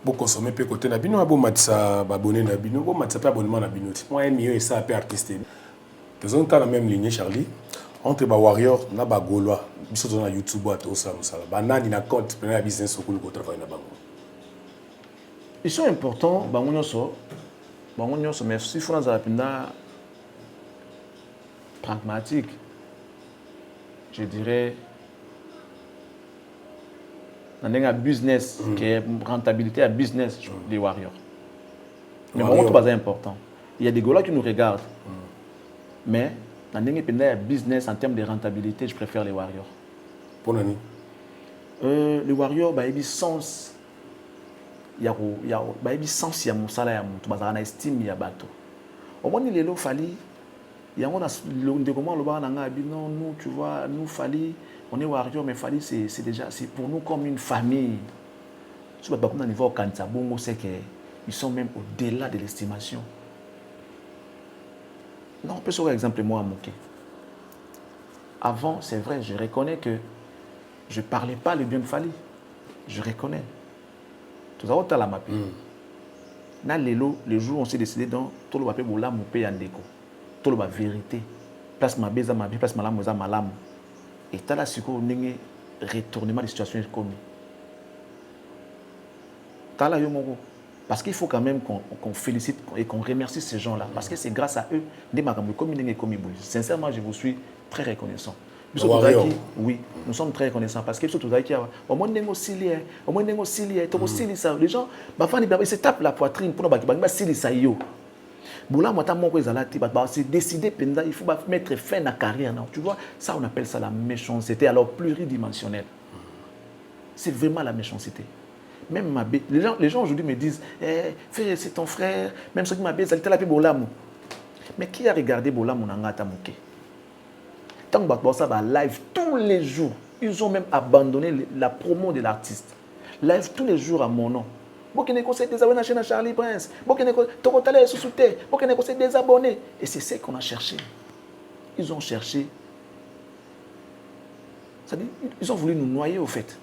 Bon consommer peu côté na bino bon matsa abonné na bino bon matsa pas abonnement na bino. Moi un million et ça peut artiste. Ils ont la même lignée Charlie. Entre Warrior na Gaulois, biso na YouTube à tout ça musala. Banani na compte premier business au ko travailler na bango. Ils sont importants, mais si vous avez pragmatique, je dirais, dans un business qui est rentabilité à business des Warriors. Mais mon tout est important. Il y a des gars qui nous regardent. Mais dans le business en termes de rentabilité, je préfère les Warriors. Pour l'année. Les Warriors, il y a sens. Il y a sens, il y a mon salaire, il y a estime, il y a bateau. Au moins, il est fali. Il y a nous, tu vois, nous, Fali, on est Warriors, mais Fali, c'est déjà, c'est pour nous comme une famille. Sur le niveau Kantabongo, c'est qu'ils sont même au-delà de l'estimation. Non, on peut sur exemple, moi, à Mouké. Avant, c'est vrai, je reconnais que je ne parlais pas le bien de Fali. Je reconnais. Tout ça, on a la map. Les jours où on s'est décidé dans tout le papier, on a moupé en déco. Tout la vérité. Place ma bise à ma vie, place ma lame à ma lame. Et tu as là, c'est qu'on ait retournement de situation commis. Tu as là, parce qu'il faut quand même qu'on félicite et qu'on remercie ces gens-là. Parce que c'est grâce à eux, sincèrement, je vous suis très reconnaissant. Oui, nous sommes très reconnaissants parce que surtout au moins les gens ils se tapent la poitrine pour c'est décidé, il faut mettre fin à la carrière. Tu vois, ça on appelle ça la méchanceté, alors pluridimensionnelle. C'est vraiment la méchanceté. Même les gens aujourd'hui me disent, c'est ton frère, même ceux qui m'appellent, ça la Bolamou. Mais qui a regardé Bolamou Nangata Mouké? Tant que ça va live tous les jours, ils ont même abandonné la promo de l'artiste. Live tous les jours à mon nom. Bokene conseil des abonnés à Charlie Prince. Bokene Tokotale sous-souté. Bokene conseil des abonnés. Et c'est ce qu'on a cherché. Ils ont cherché. C'est-à-dire, ils ont voulu nous noyer au fait.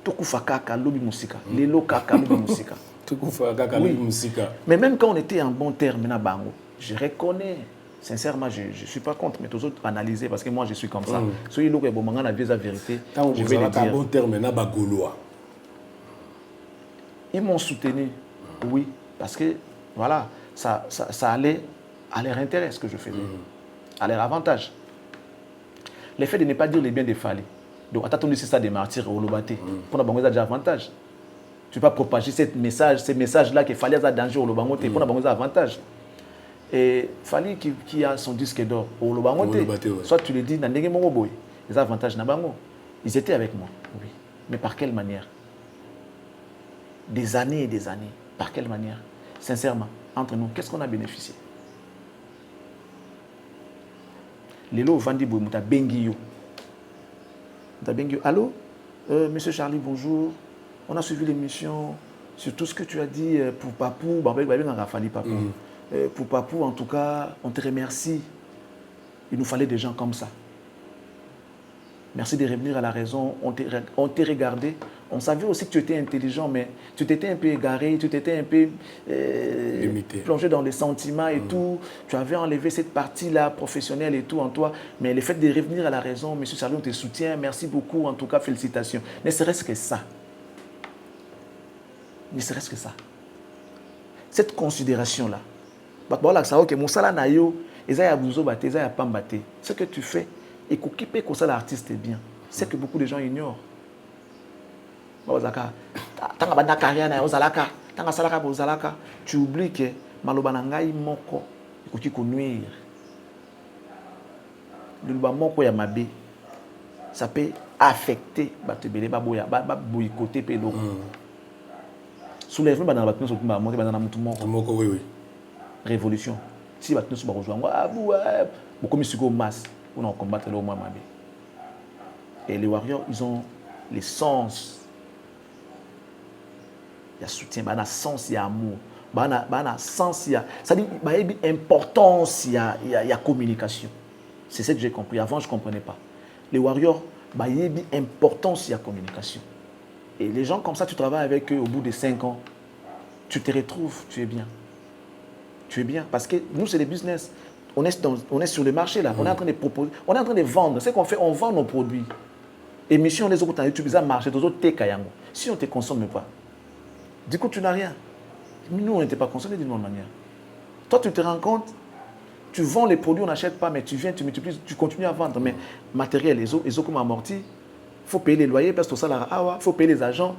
Tokufa kaka lobi musika. Lelo kaka lobi musika. Tokufa kaka lobi musika. Mais même quand on était en bon terme, je reconnais. Sincèrement, je ne suis pas contre, mais tous autres analyser parce que moi je suis comme ça. Si vous avez la vérité, je vais le dire. Bon terme, Gaulois. Ils m'ont soutenu, oui, parce que voilà, ça allait à leur intérêt ce que je faisais, à leur avantage. Le fait de ne pas dire les biens des Fali. Donc, attends, c'est ça des martyrs au Lobaté. Pour nous, ça a déjà avantage. Tu ne vas pas propager ces messages-là qu'il fallait un danger au Lobangoté. Pour nous, ça a avantage. Et Fali qui a son disque d'or au Lobangoté, soit tu le dis, les avantages, ils étaient avec moi, oui. Mais par quelle manière? Des années et des années. Par quelle manière? Sincèrement, entre nous, qu'est-ce qu'on a bénéficié? Lelo Vandi Boumouta Benguio. Allô? Monsieur Charlie, bonjour. On a suivi l'émission sur tout ce que tu as dit pour Papou. Pour Papou, en tout cas, on te remercie. Il nous fallait des gens comme ça. Merci de revenir à la raison. On t'a regardé. On savait aussi que tu étais intelligent, mais tu t'étais un peu égaré, tu t'étais un peu plongé dans les sentiments et tout. Tu avais enlevé cette partie-là professionnelle et tout en toi. Mais le fait de revenir à la raison, M. Charlie, on te soutient. Merci beaucoup. En tout cas, félicitations. Ne serait-ce que ça. Ne serait-ce que ça. Cette considération-là. Ce que tu fais, et que ça l'artiste est bien. C'est que beaucoup de gens ignorent. Tu oublies que malobanangai moko ikoki ko nuire. Le moko ya mabe, ça peut affecter batebele baboya boycotter pe loko. Soulèvement dans la battement ba monter dans mutu moko. Oui. Révolution. Si battement so ba rejoindre beaucoup misiko masse pour combattre le moins mabe. Et les warriors, ils ont les sens. Il y a soutien, il y a sens, il y a amour, il y a sens, il y a... C'est-à-dire, il y a importance, il y a communication. C'est ce que j'ai compris. Avant, je ne comprenais pas. Les warriors, il y a importance, il y a communication. Et les gens comme ça, tu travailles avec eux au bout de 5 ans, tu te retrouves, tu es bien. Tu es bien. Parce que nous, c'est le business. On est sur le marché, là. On est en train de proposer, on est en train de vendre. Ce qu'on fait, on vend nos produits. Et mission, les autres, tu as marché, les autres, si on ne te consomme pas, du coup, tu n'as rien. Nous, on n'était pas consommés d'une autre manière. Toi, tu te rends compte, tu vends les produits, on n'achète pas, mais tu viens, tu multiplies, tu continues à vendre. Mais matériel, les autres comme amorti, il faut payer les loyers, parce que ça, il faut payer les agents.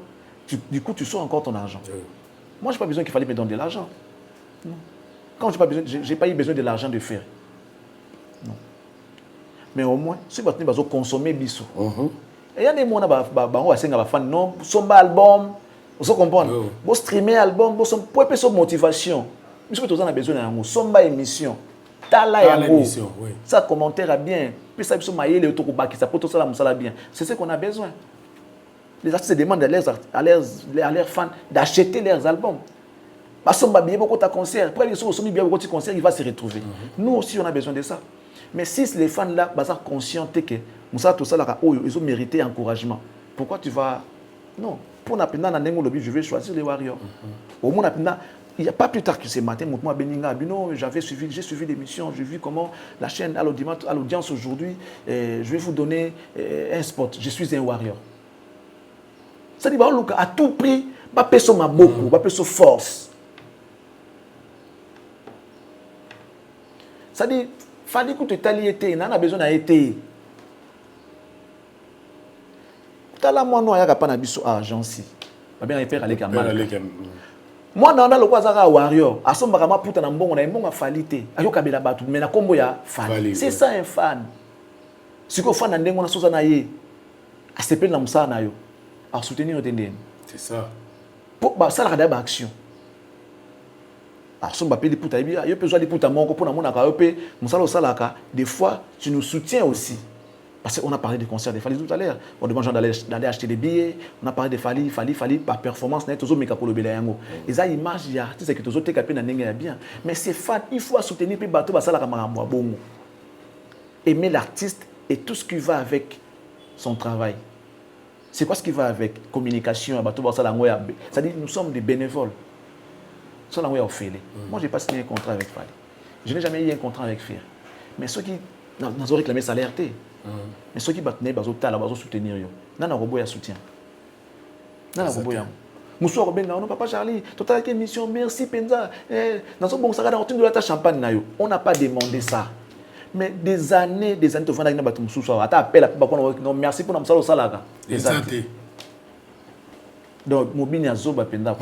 Du coup, tu sors encore ton argent. Moi, je n'ai pas besoin qu'il fallait me donner de l'argent. Non. Quand je n'ai pas eu besoin de l'argent de faire. Non. Mais au moins, si vous avez consommé biso. Et il y a des gens qui ont fait non, son album, vous comprenez? Vous streamer album, vous pouvez faire motivation. Vous avez besoin de son émission. Ça commentaire bien. Puis ça bien. C'est ce qu'on a besoin. Les artistes demandent à leurs fans d'acheter leurs albums. Parce que bien beaucoup de concerts. Après les sont bien beaucoup de concerts, il va se retrouver. Nous aussi on a besoin de ça. Mais si les fans là sont conscients que ils ont mérité encouragement. Pourquoi tu vas non, pour je vais choisir les Warriors. Au moins il n'y a pas plus tard que ce matin, j'ai suivi l'émission, j'ai vu comment la chaîne à l'audience aujourd'hui, je vais vous donner un spot, je suis un Warrior. Ça dit, à tout prix, pas personne m'a beaucoup, pas personne force. Ça dit, fallait que tu t'allies, on a besoin d'être. Tala moi non, il y a pas d'abus agency. Pas bien faire aller moi dans le kwazaka warrior asombaka puta na mbongo na mbongo falite ayokabela batu mais na kombo ya fan c'est ça un fan siko fan na ndengo na soza na ye asepeli na musala na yo a soutenir otendeni c'est ça pour ba sala kada ba action asomba peli puta ibia yo besoin de puta moko pour na mona ka yo pe musala osalaka des fois tu nous soutiens aussi. Parce qu'on a parlé des concerts de Fali tout à l'heure. On demande d'aller acheter des billets. On a parlé de Fali par performance. Et ça, image, il y a artistes qui sont bien. Mais c'est fan, il faut soutenir les bateaux. Aimer l'artiste et tout ce qui va avec son travail. C'est quoi ce qui va avec communication? C'est-à-dire nous sommes des bénévoles. Moi, je n'ai pas signé un contrat avec Fali. Je n'ai jamais eu un contrat avec Fir. Mais ceux qui nous ont réclamé salaire, mais ceux qui battent les bateaux, ils soutenir. Ils ont soutien. Moussou Robin, non, papa Charlie, total émission, merci Penza. Dans ce bon saga, on a champagne. On n'a pas demandé ça. Mais des années, tu vas dans le Moussou, tu appelles non, merci pour nous salaga. Exactement. Donc, mobile à Zoba Penda.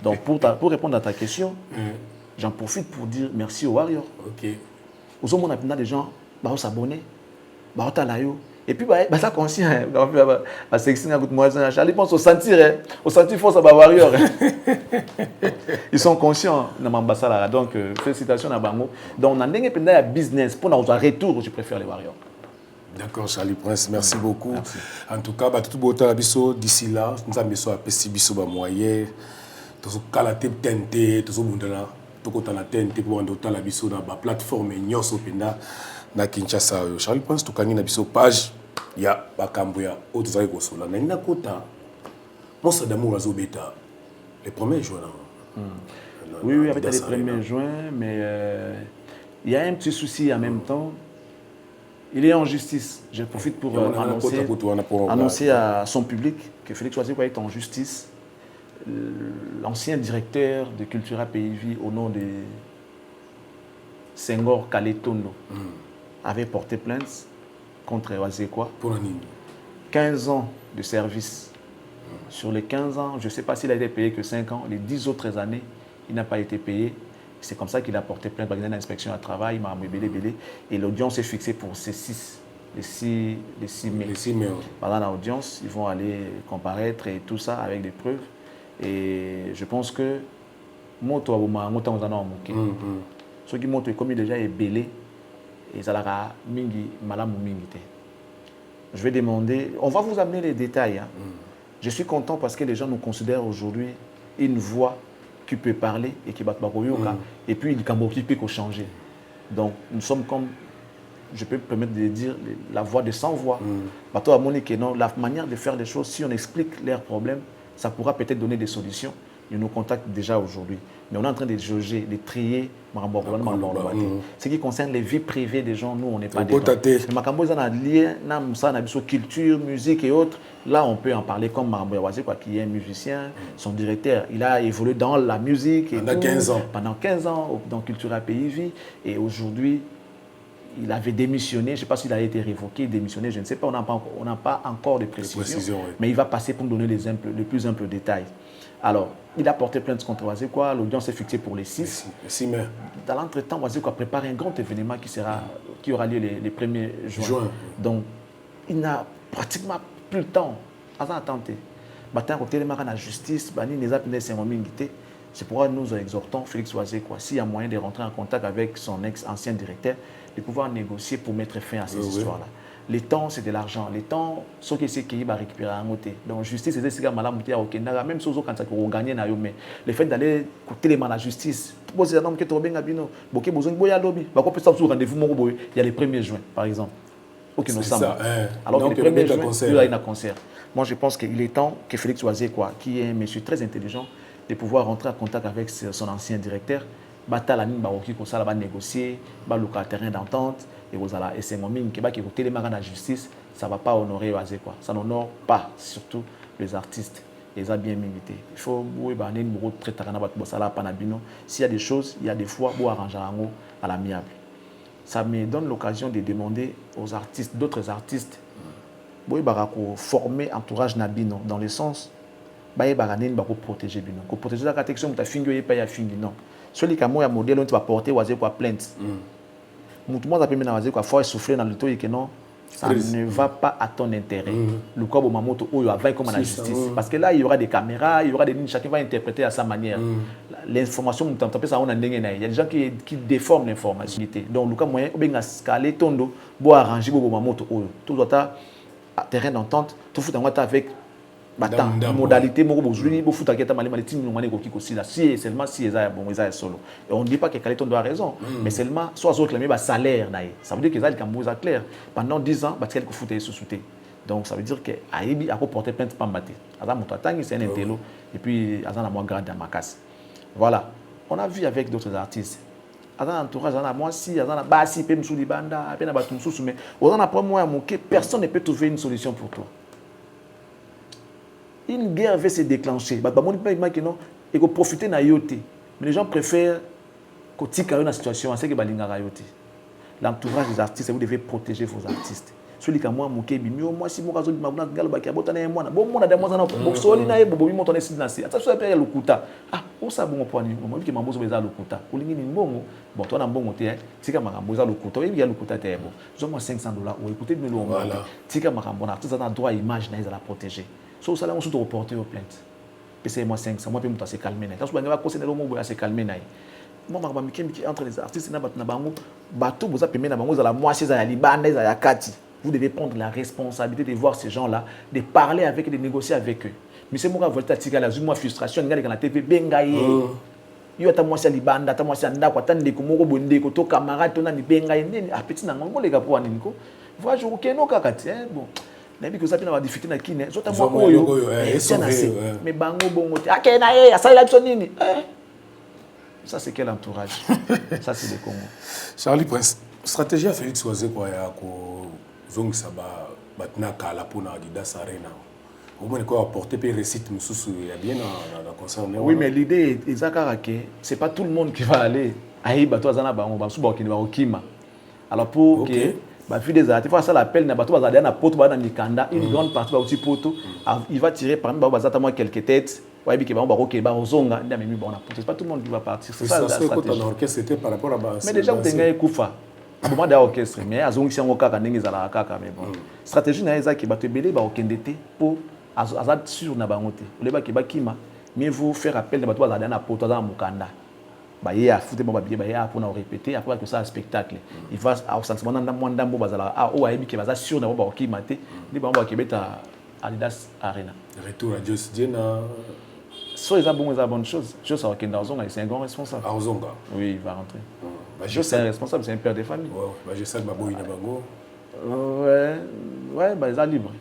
Donc, pour répondre à ta question, j'en profite pour dire merci aux Warriors. Ok. Aux hommes, on a des gens qui s'abonner, et puis ça conscient, Charlie pense au sentir force à Warrior. Ils sont conscients de l'ambassade. Donc, félicitations à Bango. Donc, on a un business pour nous retour, je préfère les Warriors. D'accord, Charlie Prince, merci beaucoup. Merci. En tout cas, tout le monde d'ici là, nous avons besoin de moyens, de qualité TNT, tout le monde. Tout la TNT pour la la plateforme Nyos Openda na Kinshasa. Charlie Prince, tout le monde page, il y a Bakamboya, autres aïe Gosola. Mais il y a Kota, mon Sadamou Azobeta, les 1er juin. Oui, avec les 1er juin, mais il y a un petit souci en même temps. Il est en justice. Je profite pour annoncer à son public que Félix Oisé est en justice. L'ancien directeur de Cultura PIV au nom de Senghor Kaletondo avait porté plainte contre Oazekwa. Pour 15 ans de service. Sur les 15 ans, je ne sais pas s'il a été payé que 5 ans. Les 10 autres années, il n'a pas été payé. C'est comme ça qu'il a porté plainte par l'inspection à travail, et l'audience est fixée pour le 6 mai. Pendant l'audience, ils vont aller comparaître et tout ça avec des preuves. Et je pense que ceux qui montent comme il déjà est belé, et ça l'a mingi malam mingité. Je vais demander, on va vous amener les détails. Hein. Je suis content parce que les gens nous considèrent aujourd'hui une voix qui peut parler et qui bat bakoyoka et puis il peut changer. Donc nous sommes comme, je peux me permettre de dire, la voix de 100 voix. La manière de faire les choses, si on explique leurs problèmes, ça pourra peut-être donner des solutions. Ils nous contactent déjà aujourd'hui. Mais on est en train de jauger, de trier. Ce qui concerne les vies privées des gens, nous, on n'est pas dedans. Culture, musique et autres, là, on peut en parler comme Marambo Yawase, qui est un musicien, son directeur. Il a évolué dans la musique. Pendant 15 ans. Pendant 15 ans, dans Cultura PIV. Et aujourd'hui, il avait démissionné, je ne sais pas s'il a été révoqué, démissionné, je ne sais pas, on n'a pas encore de précision, oui. Mais il va passer pour nous donner les plus amples détails. Alors, il a porté plainte contre Wazekwa, l'audience est fixée pour les 6. Le 6 mai. Dans l'entretemps, Wazekwa prépare un grand événement qui aura lieu les 1er juin. Donc, il n'a pratiquement plus le temps à tenter. La justice, c'est pourquoi nous exhortons Félix Wazekwa, s'il y a moyen de rentrer en contact avec son ancien directeur, de pouvoir négocier pour mettre fin à ces histoires-là. Le temps, c'est de l'argent. Le temps, ce qui c'est qu'il va récupérer à côté. Donc, justice, c'est ce qui est mal à même chose quand on gagne, mais le fait d'aller côté la justice, il y a le 1er juin, par exemple. Alors, donc, le 1er juin, il y a un concert. Moi, je pense qu'il est temps que Félix Wazekwa, qui est un monsieur très intelligent, de pouvoir rentrer en contact avec son ancien directeur, négocier, le terrain d'entente, et c'est mon mine qui va la justice, ça ne va pas honorer Wazekwa. Ça n'honore pas, surtout les artistes. Ils ont bien milité. Il faut s'il y a des choses, il y a des fois pour arranger à l'amiable. Ça me donne l'occasion de demander aux artistes, d'autres artistes, former entourage Nabino dans le sens pour protéger Bino. Pour protéger la protection, tu as fini pas ya fini non. Celui qui a un modèle on va porter Wazekwa plainte. Tout le monde a permis Wazekwa faut souffler dans le temps et que non, ça ne va pas à ton intérêt. Le corps Mamoto ou avant comme la justice parce que là il y aura des caméras, il y aura des lignes, chacun va interpréter à sa manière. L'information ça on a il y a des gens qui déforment l'information. Donc le cas moyen ou bien scaler tondo pour arranger Mamoto ou tout doit terrain d'entente, tout fout en avec modalité si seulement si ils solo et on ne dit pas que Kaleton doit raison mais seulement soit autres les salaire ça veut dire que ça est clair pendant 10 ans parce qu'elle fout sous-souté donc ça veut dire que Aibi a porté plainte pas maté c'est un intello et puis azana moi grade dans ma casse voilà on a vu avec d'autres artistes azana entourage azana moi si azana basi pe msuli banda apena batum sous mais azana pour moi personne ne peut trouver une solution pour toi. Une guerre va se déclencher. Et qu'on profite de yoté. Mais les gens préfèrent qu'on tire dans la situation. C'est que l'entourage des artistes, vous devez protéger vos artistes. Celui qui a moi, moi, si moi, je suis moi, bon, moi, je ah, où ça bon point moi qui m'embose beza lokuta olingi ni mbongo bon toi na mbongo te tika makambo za lokuta oyebi ya lokuta te bon zo moi $500 ou écoutez bien le tika makambo na artiste na droit image na la protéger so ça là on se reporter aux plaintes pc moi 500 moi pe muta se calmer na taso banga ba conseiller le mot se calmer na moi makambo mikemi entre les artistes na bango bato boza pemé na bango za la moitié za ya libanda za ya kati vous devez prendre la responsabilité de voir ces gens là de parler avec de négocier avec eux. Monsieur Moura volta tika la zuma frustration ngali kana TV bengaye yo ta mwasi libanda ta mwasi ndako atande ko moko bonde ko to camarade to na ni bengaye nini apeti na ngombo leka po anini ko voyage ko keno kaka ti bon na bi ko ça pina ba difficulté na kine zo ta mwako oyo mais bango bongo ti akena asala biso nini ça c'est quel entourage ça c'est le Congo. Charlie Prince stratégie a Félix Wazekwa ya ko zongisa batna kala pona Adidas Arena. Vous pouvez apporter des récits bien dans concert. Oui, mais l'idée est que ce n'est pas tout le monde qui va aller à Ibatouazana, alors pour que la fille des artistes, il faut l'appel, une grande partie va aussi poto, il va tirer par exemple quelques têtes. C'est pas tout le monde qui va partir. C'est ça la stratégie. C'était par rapport à mais déjà, vous avez un Koufa. Bon, d'orchestre, mais à Zong Siango Kaka, Nengizala Kaka, mais bon. Stratégie, c'est que tu vas pour azad sur na bangote oleba ke bakima mais vous faire appel de bato bazada na poto za mukanda ba ya fute ba bien ba ya pour na répéter après que ça spectacle il va au sentiment na mwanda mbo bazala o ayebi ke baza sur na ba okima te ni ba ke beta Adidas Arena retour à Dios Diena so ils a bonne chose je sais que dans Zonga c'est un grand responsable Zonga oui il va rentrer je c'est un responsable c'est un père de famille je sais que baboy na bango ouais bah ils sont libres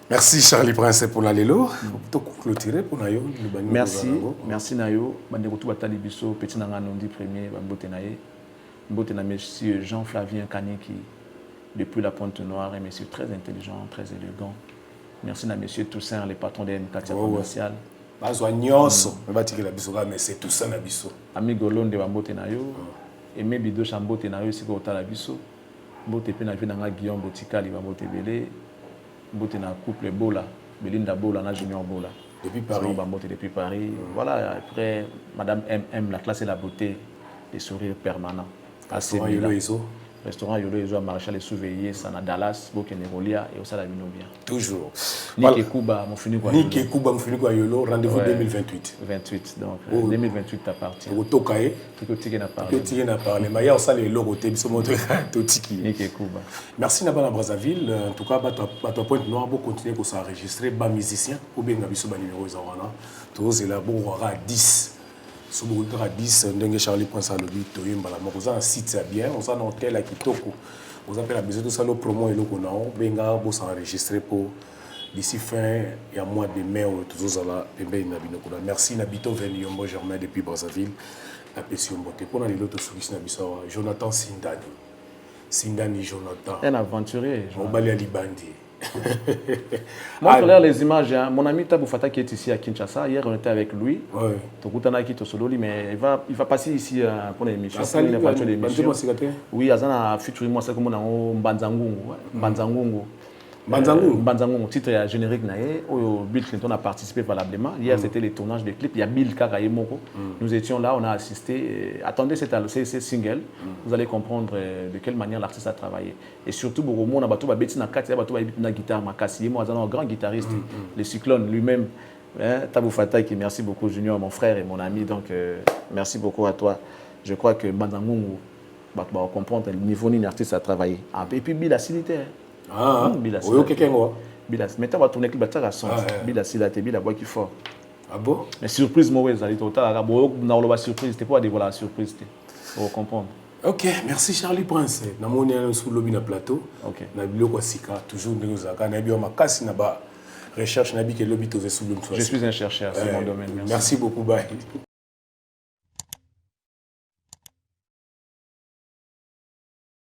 Merci Charlie Prince pour la lelo. Pour clôturer pour Nayo. Merci Nayo. Bandeko tout batali biso petit nanga nondi premier bambote naye. Mbote na monsieur Jean-Flavien Kani qui depuis la Pointe Noire un monsieur très intelligent, très élégant. Merci à monsieur Toussaint le patron de MKT commercial. Bazwa nyonso, va tirer la biso mais c'est Toussaint na biso. Ami Golonde bambote nayo. Aimé Bido Chambote na réussi ko tala biso. Mbote pe na vie na Guillaume Botikali ba mbote belé. Mbote na couple Bola, Belinda Bola na Junior Bola. Depuis Paris. Depuis Paris. Voilà, après Madame MM, la classe et la beauté, les sourires permanents. Restaurant Yolo Iso. Restaurant Yolo Iso à Maréchal et Souveillé, ça na Dallas, Bokenerolia et au Salamino bien. Toujours. Nike Kuba, mon fini quoi. Nike Kuba, mon fini quoi Yolo, rendez-vous 2028. 28, donc 2028 t'appartient. Au Tokae. Tiki n'a parlé. Tiki n'a parlé. Mais il y a aussi les logos, tu sais, Tiki. Nike Kuba. Merci Nabana Brazzaville. En tout cas, bateau point noir, pour continuer à s'enregistrer, bas musicien, ou bien Gabiso numéro Zawana. Tous là, bon, on aura 10. Si vous avez 10, Ndenge Charlie Prince à l'objet, vous avez un site bien, vous avez un hôtel à Kitoko. Vous avez la besoin de ça, le promo et le conao. Benga, vous s'enregistrer pour d'ici fin et à mois de mai, tous là, merci Nabito Veniombo Germain depuis Brazzaville. Apprécié Mbote. Pour les autres sous Jonathan Sindani Jonathan. Un aventurier. On va aller à Libandi. Montre-leur les images. Hein. Mon ami Tabou Fata qui est ici à Kinshasa, hier on était avec lui. Oui. Tokutana qui Tosololi, mais il va passer ici pour l'émission. Oui, il y a un futur moi c'est comme on Banzangungu. Banzangungu, titre générique naé, où Bill Clinton a participé valablement. Hier c'était les tournages des clips. Il y a Bill Kakayemoko. Nous étions là, on a assisté. Attendez ces singles, vous allez comprendre de quelle manière l'artiste a travaillé. Et surtout, pour on a battu Betina Kati, battu na guitare Makassi. Moi, un grand guitariste, le Cyclone lui-même. Tabou Fata qui merci beaucoup Junior, mon frère et mon ami. Donc merci beaucoup à toi. Je crois que Banzangungu va comprendre le niveau d'un artiste à travailler. Et puis Bill a silité. Ah, oui, quelqu'un quoi. Mais tu vas tourner le clip à son. Bila Silate, Bila Bois qui fort. Ah bon? Mais surprise, moi, vous allez total. La surprise, c'était pas dévoiler la surprise. Pour comprendre. Ok, merci Charlie Prince. Nous sommes sur le plateau. Ok. Nous sommes toujours nous avons recherche. Je suis un chercheur, c'est mon domaine. Merci beaucoup. Bye.